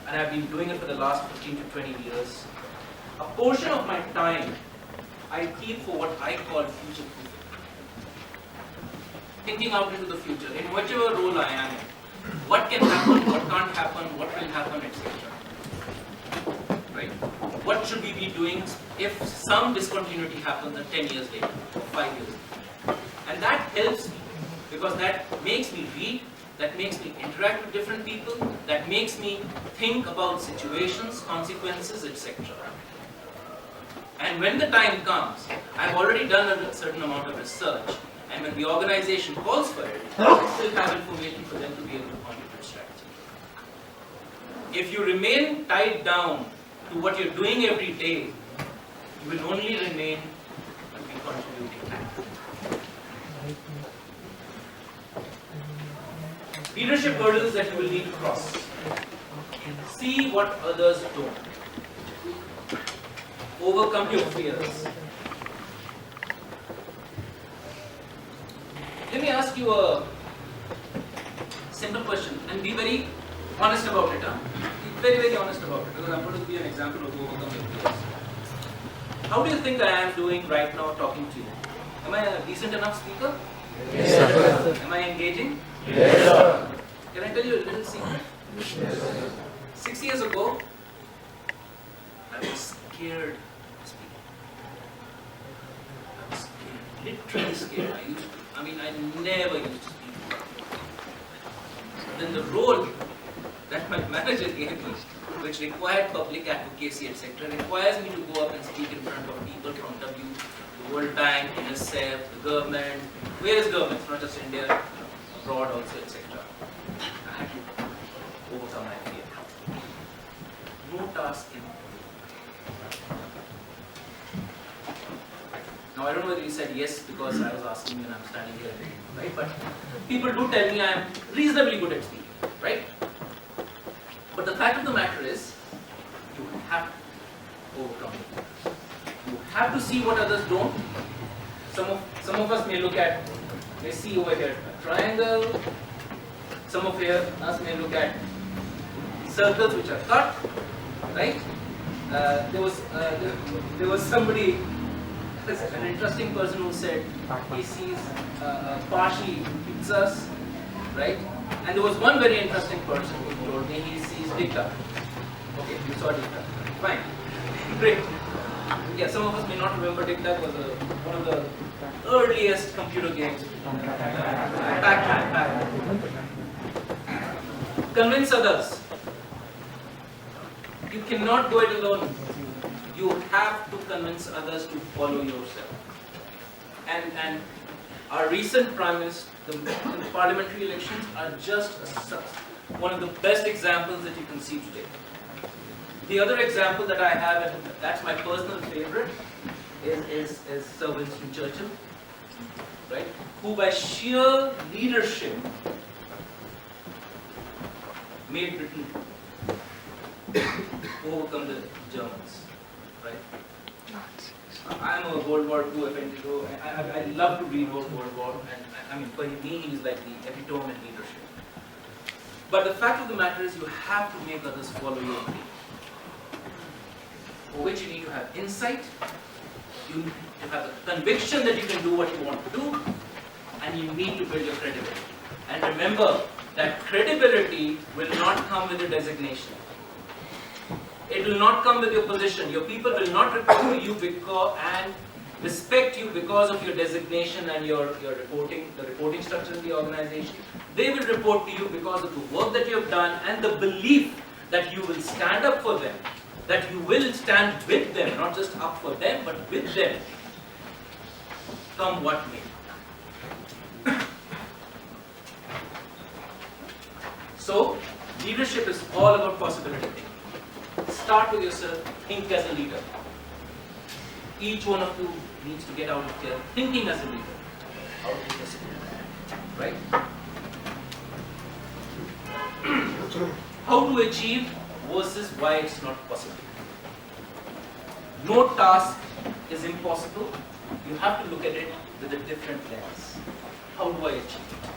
and I've been doing it for the last 15 to 20 years, a portion of my time I keep for what I call future proofing. Thinking out into the future, in whichever role I am in, what can happen, what can't happen, what will happen, etc. Right? What should we be doing if some discontinuity happens 10 years later, or 5 years later? And that helps me, because that makes me read, that makes me interact with different people, that makes me think about situations, consequences, etc. And when the time comes, I've already done a certain amount of research, and when the organization calls for it, I still have information for them to be able to contribute strategy. If you remain tied down to what you're doing every day, you will only remain to be contributing tactically. Leadership hurdles that you will need to cross. See what others don't. Overcome your fears. Let me ask you a simple question and be very honest about it. Be very, very honest about it, because I'm going to give you an example of overcome your fears. How do you think I am doing right now talking to you? Am I a decent enough speaker? Yes, sir. Am I engaging? Yes, sir. Can I tell you a little secret? Yes, sir. 6 years ago, I was scared to speak. I was scared, literally scared. I never used to speak. But then the role that my manager gave me, which required public advocacy, etc., requires me to go up and speak in front of people from the World Bank, UNICEF, the government, various governments, not just India, abroad also, etc. I had to overcome my fear. No task in. Now I don't know whether you said yes because I was asking you and I'm standing here, right? But people do tell me I am reasonably good at speaking, right? But the fact of the matter is, you have to overcome it. You have to see what others don't. Some of us may see over here a triangle. Some of us may look at circles which are cut, right? There was somebody, an interesting person who said he sees partially pizzas, right? And there was one very interesting person who told me he sees dicta. Okay, you saw dicta. Fine. Great. Yeah, some of us may not remember dicta. It was one of the earliest computer games. Back. Convince others. You cannot do it alone. You have to convince others to follow yourself. And our recent Prime Minister, the parliamentary elections are just one of the best examples that you can see today. The other example that I have, and that's my personal favorite, is Sir Winston Churchill, right? Who by sheer leadership made Britain overcome the Germans, right? I'm a World War II apprentice, I love to read about World War, and for me, he's like the epitome in leadership. But the fact of the matter is you have to make others follow your lead. For which you need to have insight, you need to have the conviction that you can do what you want to do, and you need to build your credibility. And remember that credibility will not come with your designation. It will not come with your position. Your people will not report to you and respect you because of your designation and your reporting, the reporting structure in the organization. They will report to you because of the work that you have done and the belief that you will stand up for them, that you will stand with them, not just up for them, but with them, come what may. So, leadership is all about possibility thinking. Start with yourself, think as a leader. Each one of you needs to get out of here thinking as a leader. How to be a leader. Right? How to achieve versus why it's not possible. No task is impossible. You have to look at it with a different lens. How do I achieve it?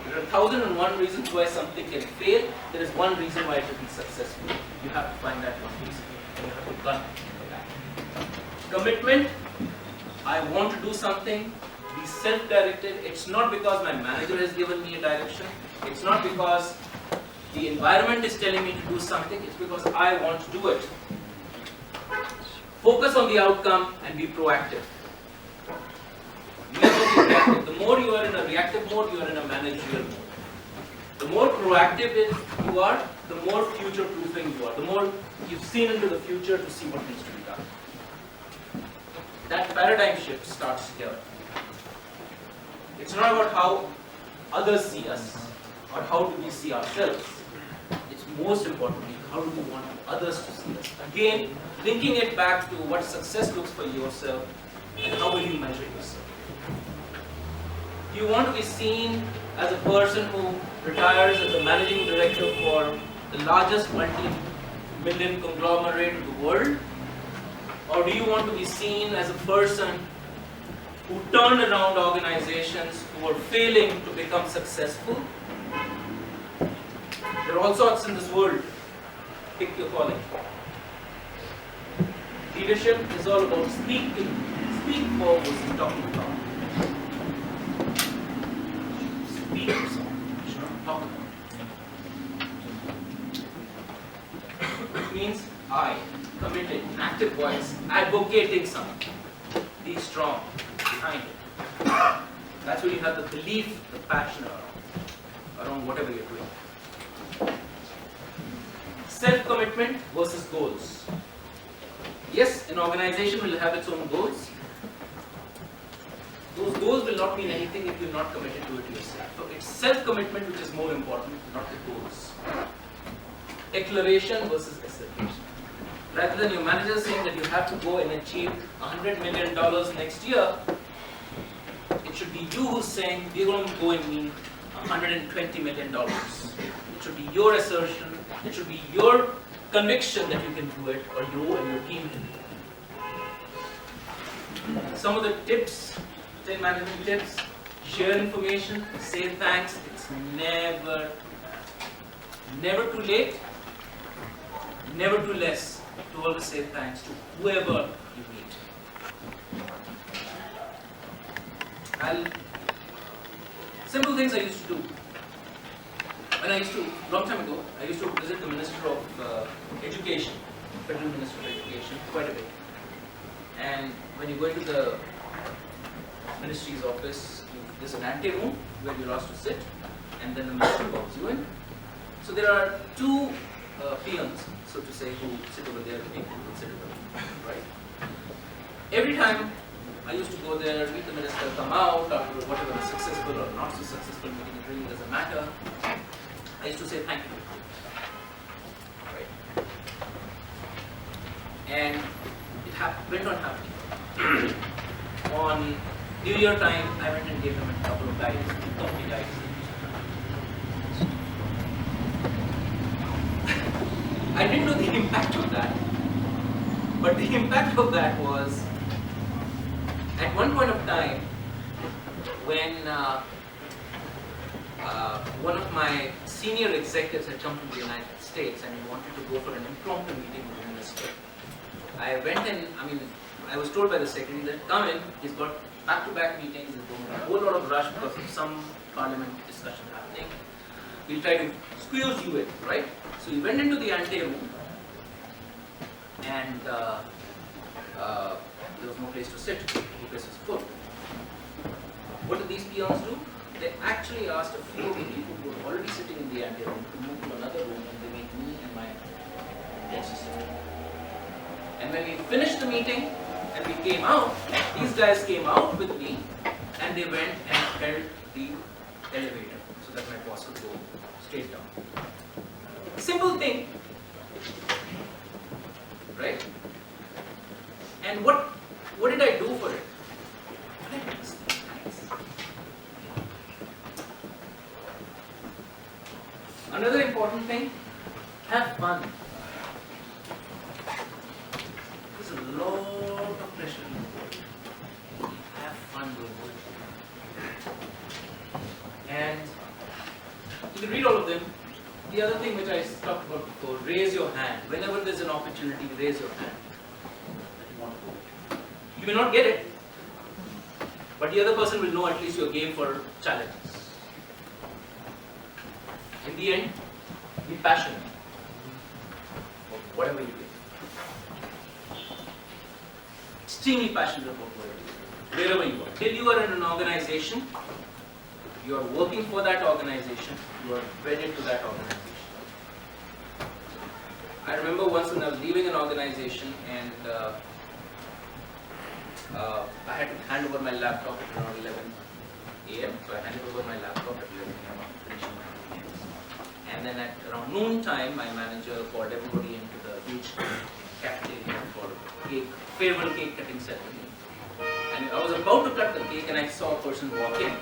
There are 1,001 reasons why something can fail. There is one reason why it will be successful. You have to find that one reason. And you have to gun for that. Commitment. I want to do something. Be self-directed. It's not because my manager has given me a direction. It's not because the environment is telling me to do something. It's because I want to do it. Focus on the outcome and be proactive. Never be reactive. The more you are in a reactive mode, you are in a managerial mode. The more proactive you are, the more future-proofing you are. The more you've seen into the future to see what needs to be done. That paradigm shift starts here. It's not about how others see us or how do we see ourselves. It's most importantly, how do we want others to see us? Again, linking it back to what success looks for yourself and how will you measure yourself. You want to be seen as a person who retires as the managing director for the largest multi-million conglomerate in the world? Or do you want to be seen as a person who turned around organizations who were failing to become successful? There are all sorts in this world. Pick your calling. Leadership is all about speaking. Speak for versus talking about. Speak for something, you should not talk about it. Which means I, committed, active voice, advocating something. Be strong behind it. That's when you have the belief, the passion around whatever you're doing. Self-commitment versus goals. Yes, an organization will have its own goals. Those goals will not mean anything if you're not committed to it yourself. So it's self-commitment which is more important, not the goals. Declaration versus assertion. Rather than your manager saying that you have to go and achieve $100 million next year, it should be you who's saying we're going to go and meet $120 million. It should be your assertion. It should be your conviction that you can do it, or you and your team can do it. Some of the tips, say management tips: share information, say thanks. It's never too late, never too less to always say thanks to whoever you meet. Simple things I used to do. Long time ago, I used to visit the Minister of Education, Federal Minister of Education, quite a bit. And when you go into the ministry's office, there's an ante-room where you're asked to sit, and then the minister calls you in. So there are two peons, so to say, who sit over there, the people who sit over there, right? Every time I used to go there, meet the minister, come out after whatever was successful or not so successful meeting, it really doesn't matter. I used to say thank you. Right? And it went on happening. On New Year time, I went and gave him a couple of guides, coffee guides. I didn't know the impact of that. But the impact of that was, at one point of time, when one of my senior executives had come from the United States and he wanted to go for an impromptu meeting with the minister. I went in, I was told by the secretary that come in, he's got back-to-back meetings, he's going a whole lot of rush because of some parliament discussion happening. We'll try to squeeze you in, right? So he went into the ante-room and there was no place to sit, the place was full. What did these peons do? They actually asked a few of the people who were already sitting in the ante-room to move to another room and they made me and my bosses sit. And when we finished the meeting and we came out, these guys came out with me and they went and held the elevator so that my boss would go straight down. Simple thing, right? And what did I do for it? What did I do? Another important thing, have fun. There's a lot of pressure. Have fun doing it. And you can read all of them. The other thing which I talked about before, raise your hand. Whenever there's an opportunity, raise your hand. That you want to do it. You may not get it, but the other person will know at least you're game for challenges. In the end, be passionate about whatever you do. Extremely passionate about whatever you do, wherever you are. Till you are in an organization, you are working for that organization, you are wedded to that organization. I remember once when I was leaving an organization and I had to hand over my laptop at around 11 a.m. So I handed over my laptop at 11 a.m. after finishing my meetings. And then at around noon time, my manager called everybody into the huge cafeteria for farewell cake cutting ceremony. And I was about to cut the cake and I saw a person walk in,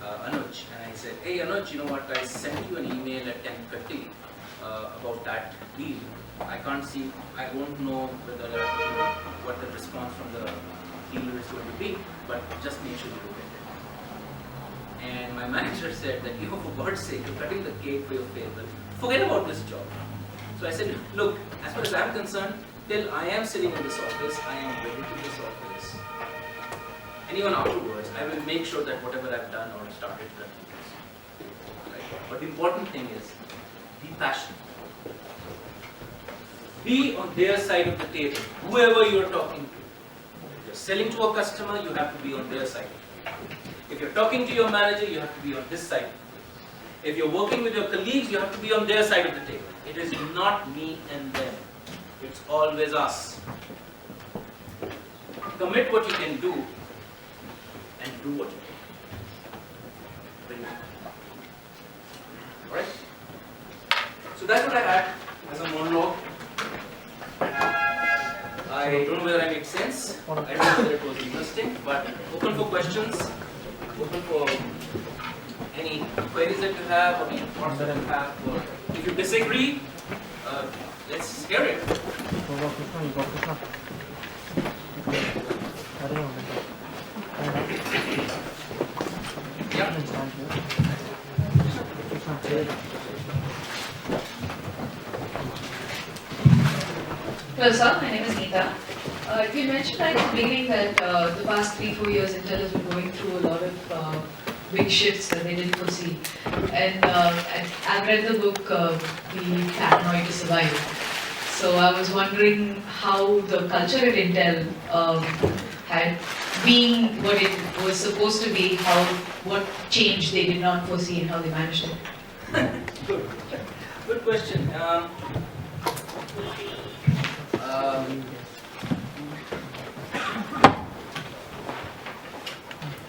Anuj, and I said, "Hey Anuj, you know what, I sent you an email at 10:30 about that deal. I can't see, I won't know whether what the response from the dealer is going to be, but just make sure you look at it." And my manager said that, for God's sake, you're cutting the cake for your farewell. Forget about this job. So I said, look, as far as I'm concerned, till I am sitting in this office, I am wedded to this office. And even afterwards, I will make sure that whatever I've done or started continues. Right? But the important thing is, be passionate. Be on their side of the table, whoever you're talking to. If you're selling to a customer, you have to be on their side. If you're talking to your manager, you have to be on this side. If you're working with your colleagues, you have to be on their side of the table. It is not me and them. It's always us. Commit what you can do and do what you can. Very good. Alright? So that's what I had as a monologue. I don't know whether I made sense. I don't know whether it was interesting, but open for questions, open for any queries that you have or any thoughts that you have. Or if you disagree, let's hear it. Yeah. Hello sir, my name is Neeta. You mentioned right at the beginning that the past 3-4 years Intel has been going through a lot of big shifts that they didn't foresee. And I've read the book, Be Paranoid to Survive. So I was wondering how the culture at Intel had been what it was supposed to be, what change they did not foresee and how they managed it. Good question.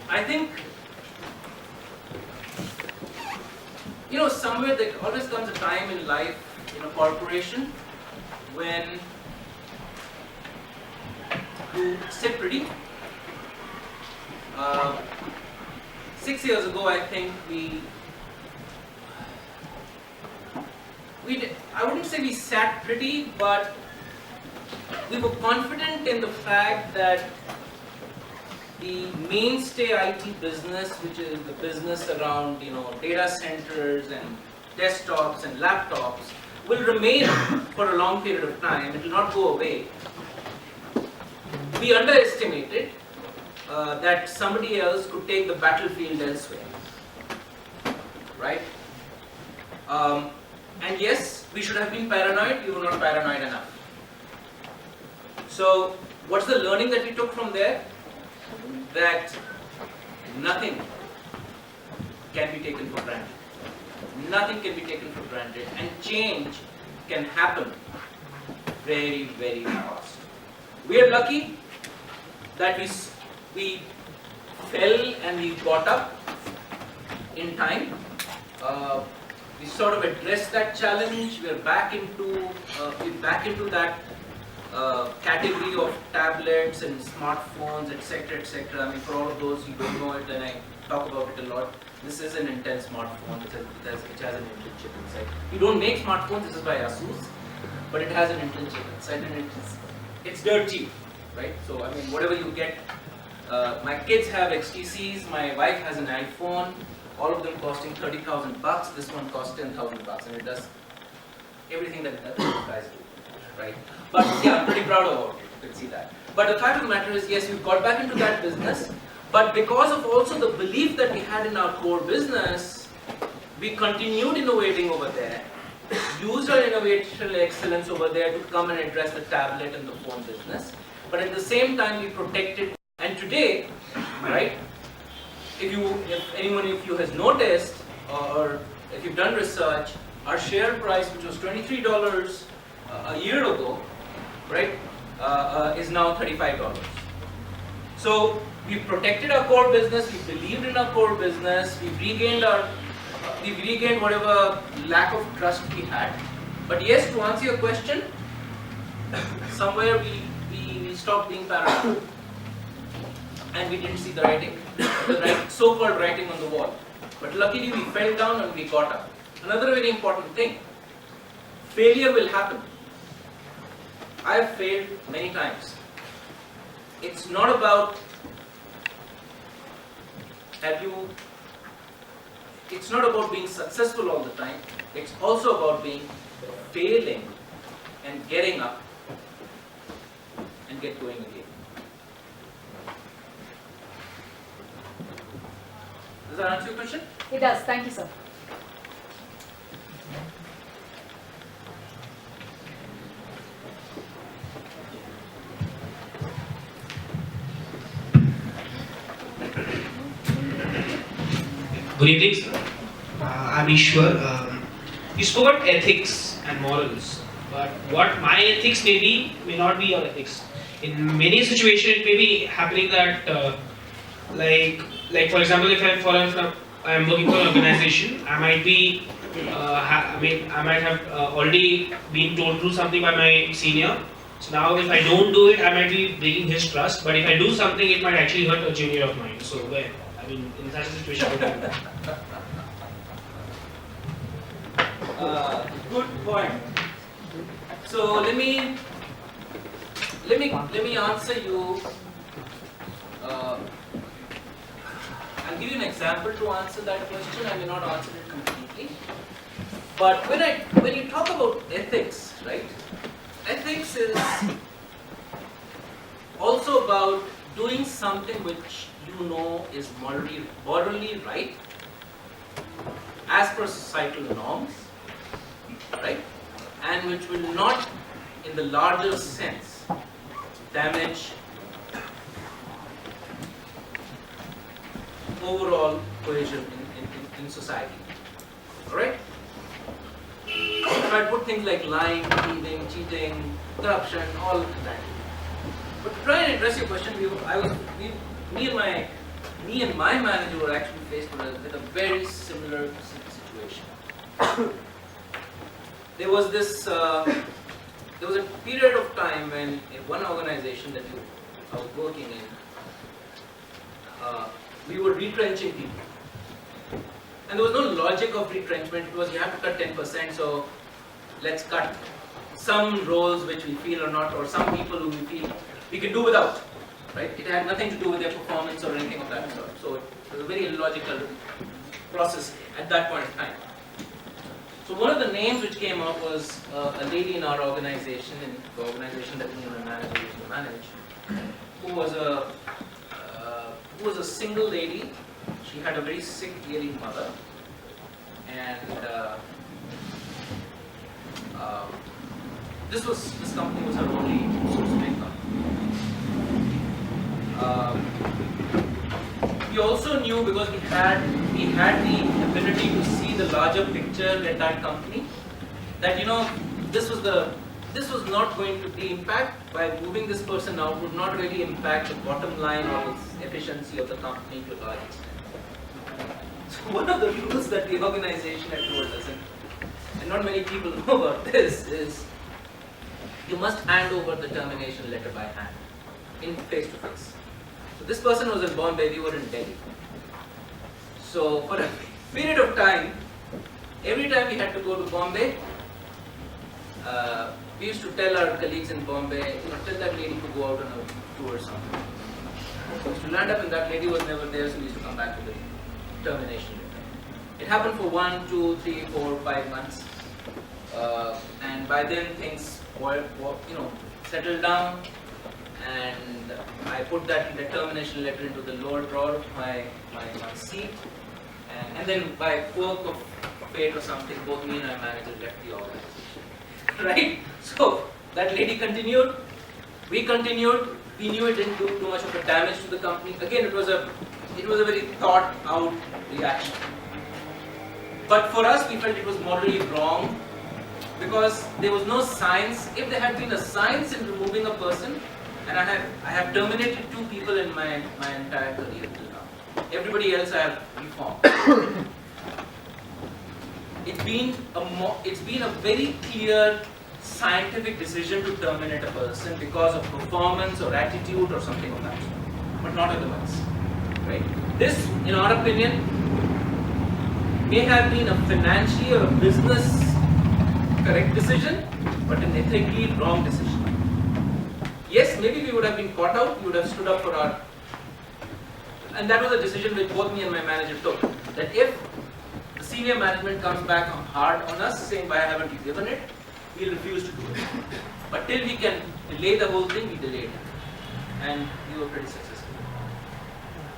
I think, somewhere there always comes a time in life in a corporation when you sit pretty. 6 years ago, I think I wouldn't say we sat pretty, but we were confident in the fact that the mainstay IT business, which is the business around data centers and desktops and laptops, will remain for a long period of time. It will not go away. We underestimated that somebody else could take the battlefield elsewhere, right? And yes, we should have been paranoid. We were not paranoid enough. So, what's the learning that we took from there? That nothing can be taken for granted. Nothing can be taken for granted, and change can happen very, very fast. We are lucky that we fell and we got up in time. We sort of addressed that challenge. We're back into that category of tablets and smartphones, etc., etc. I mean, for all of those who don't know it, and I talk about it a lot, this is an Intel smartphone which has an Intel chip inside. We don't make smartphones. This is by Asus, but it has an Intel chip inside, and it's dirt cheap, right? So I mean, whatever you get. My kids have XTCs. My wife has an iPhone. All of them costing $30,000. This one costs $10,000, and it does everything that these guys do, right? But yeah, I'm pretty proud of it. You can see that. But the fact of the matter is, yes, we got back into that business. But because of also the belief that we had in our core business, we continued innovating over there, used our innovational excellence over there to come and address the tablet and the phone business. But at the same time, we protected. And today, right, if anyone of you has noticed, or if you've done research, our share price, which was $23 a year ago, right, is now $35. So we've protected our core business, we believed in our core business, we've regained whatever lack of trust we had. But yes, to answer your question, somewhere we stopped being paranoid. And we didn't see the writing, so-called writing on the wall. But luckily we fell down and we got up. Another very important thing, failure will happen. I have failed many times. It's not about being successful all the time. It's also about failing and getting up and get going again. Does that answer your question? It does. Thank you, sir. Good evening, sir. I'm Ishwar. You spoke about ethics and morals, but what my ethics may not be your ethics. In many situations, it may be happening that, like for example, if I'm working for an organization, I might be, I might have already been told to do something by my senior. So now, if I don't do it, I might be breaking his trust. But if I do something, it might actually hurt a junior of mine. So in such a situation, I would do that. Good point. So let me answer you. I'll give you an example to answer that question. I may not answer it completely. But when you talk about ethics, right? Ethics is also about doing something which you know is morally right, as per societal norms, right? And which will not, in the larger sense, damage overall cohesion in society. Alright? If I put things like lying, thieving, cheating, corruption, all that. But to try and address your question, me and my manager were actually faced with a very similar situation. There was a period of time when in one organization that I was working in, we were retrenching people. And there was no logic of retrenchment. It was you have to cut 10%, so let's cut some roles which we feel or not, or some people who we feel we can do without. right? It had nothing to do with their performance or anything of that sort. So it was a very illogical process at that point in time. So one of the names which came up was a lady in our organization, in the organization that me and my manager used to manage, who was a single lady. She had a very sick, ailing mother, and this company was her only source of income. We also knew, because we had the ability to see the larger picture at that company, that this was not going to, the impact by moving this person out would not really impact the bottom line or its efficiency of the company to a large extent. So one of the rules that the organization had told us, and not many people know about this, is you must hand over the termination letter by hand, in face to face. So this person was in Bombay, we were in Delhi. So for a period of time, every time we had to go to Bombay, we used to tell our colleagues in Bombay, tell that lady to go out on a tour or something. We used to land up and that lady was never there, so we used to come back to the termination letter. It happened for 1, 2, 3, 4, 5 months, and by then things were, settled down, and I put that termination letter into the lower drawer of my seat, and then by quirk of fate or something, both me and my manager left the organization. Right? So that lady continued, we continued. We knew it didn't do too much of a damage to the company. Again, it was a very thought out reaction. But for us, we felt it was morally wrong, because there was no science. If there had been a science in removing a person, and I have terminated 2 people in my entire career till now. Everybody else I have reformed. It's been a very clear scientific decision to terminate a person because of performance or attitude or something of that sort, but not otherwise. Right? This, in our opinion, may have been a financially or a business correct decision, but an ethically wrong decision. Yes, maybe we would have been caught out, we would have stood up for our... And that was a decision which both me and my manager took. That if the senior management comes back hard on us, saying, why haven't you given it, we'll refuse to do it. But till we can delay the whole thing, we delayed it. And we were pretty successful.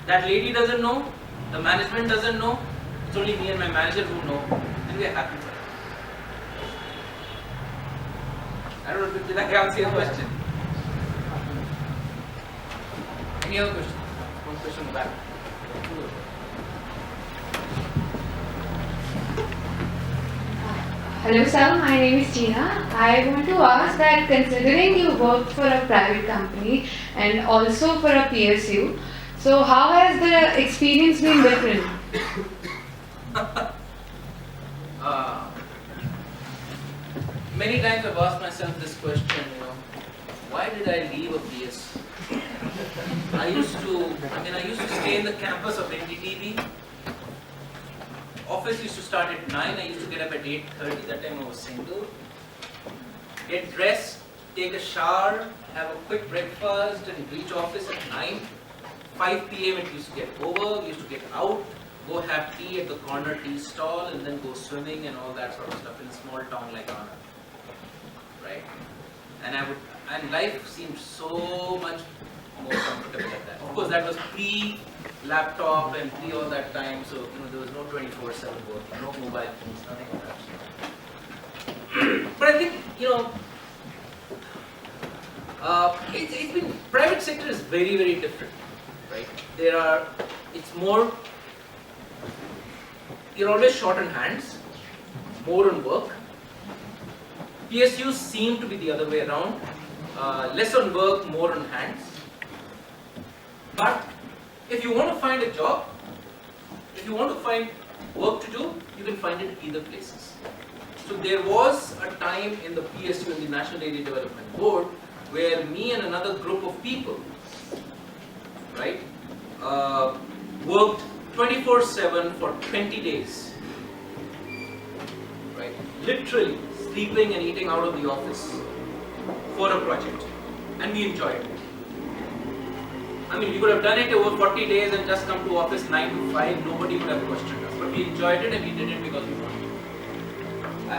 That lady doesn't know, the management doesn't know, it's only me and my manager who know, and we are happy for it. I don't know, did I answer your question? Any other question? One question in the back. Hello sir, my name is Tina. I want to ask that, considering you worked for a private company and also for a PSU, so how has the experience been different? Many times I've asked myself this question, why did I leave a PSU? I used to stay in the campus of NDTV. Office used to start at 9, I used to get up at 8:30, that time I was single. Get dressed, take a shower, have a quick breakfast and reach office at 9. 5 p.m. it used to get over, we used to get out, go have tea at the corner tea stall and then go swimming and all that sort of stuff in a small town like Anna. Right? And life seemed so much more comfortable at that. Of course, that was pre-laptop and pre all that time, so there was no 24/7 work, no mobile phones, nothing of that sort. But I think it's been, private sector is very, very different, right? It's more, you're always short on hands, more on work. PSUs seem to be the other way around, less on work, more on hands. But if you want to find a job, if you want to find work to do, you can find it at either places. So there was a time in the PSU, in the National Dairy Development Board, where me and another group of people, right, worked 24/7 for 20 days, right, literally sleeping and eating out of the office for a project, and we enjoyed it. I mean, we could have done it over 40 days and just come to office 9 to 5, nobody would have questioned us. But we enjoyed it and we did it because we wanted to.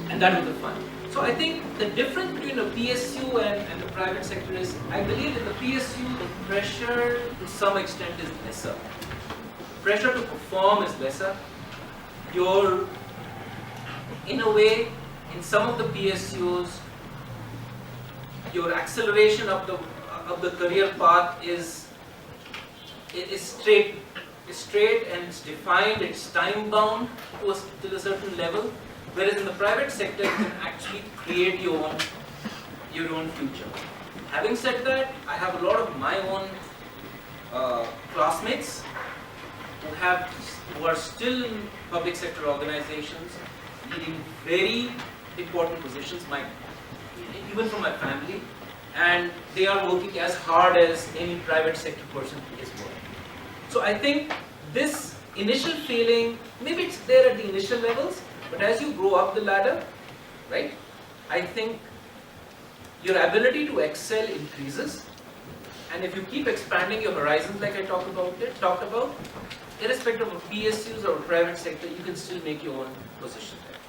And that was the fun. So I think the difference between a PSU and the private sector is, I believe in the PSU, the pressure to some extent is lesser. Pressure to perform is lesser. You're, in a way, in some of the PSUs, your acceleration of the career path is straight and it's defined, it's time bound to a certain level. Whereas in the private sector, you can actually create your own future. Having said that, I have a lot of my own classmates who are still in public sector organizations, leading very important positions, even from my family, and they are working as hard as any private sector person is working. So I think this initial feeling, maybe it's there at the initial levels, but as you grow up the ladder, right, I think your ability to excel increases, and if you keep expanding your horizons like I talked about, irrespective of PSUs or private sector, you can still make your own position there.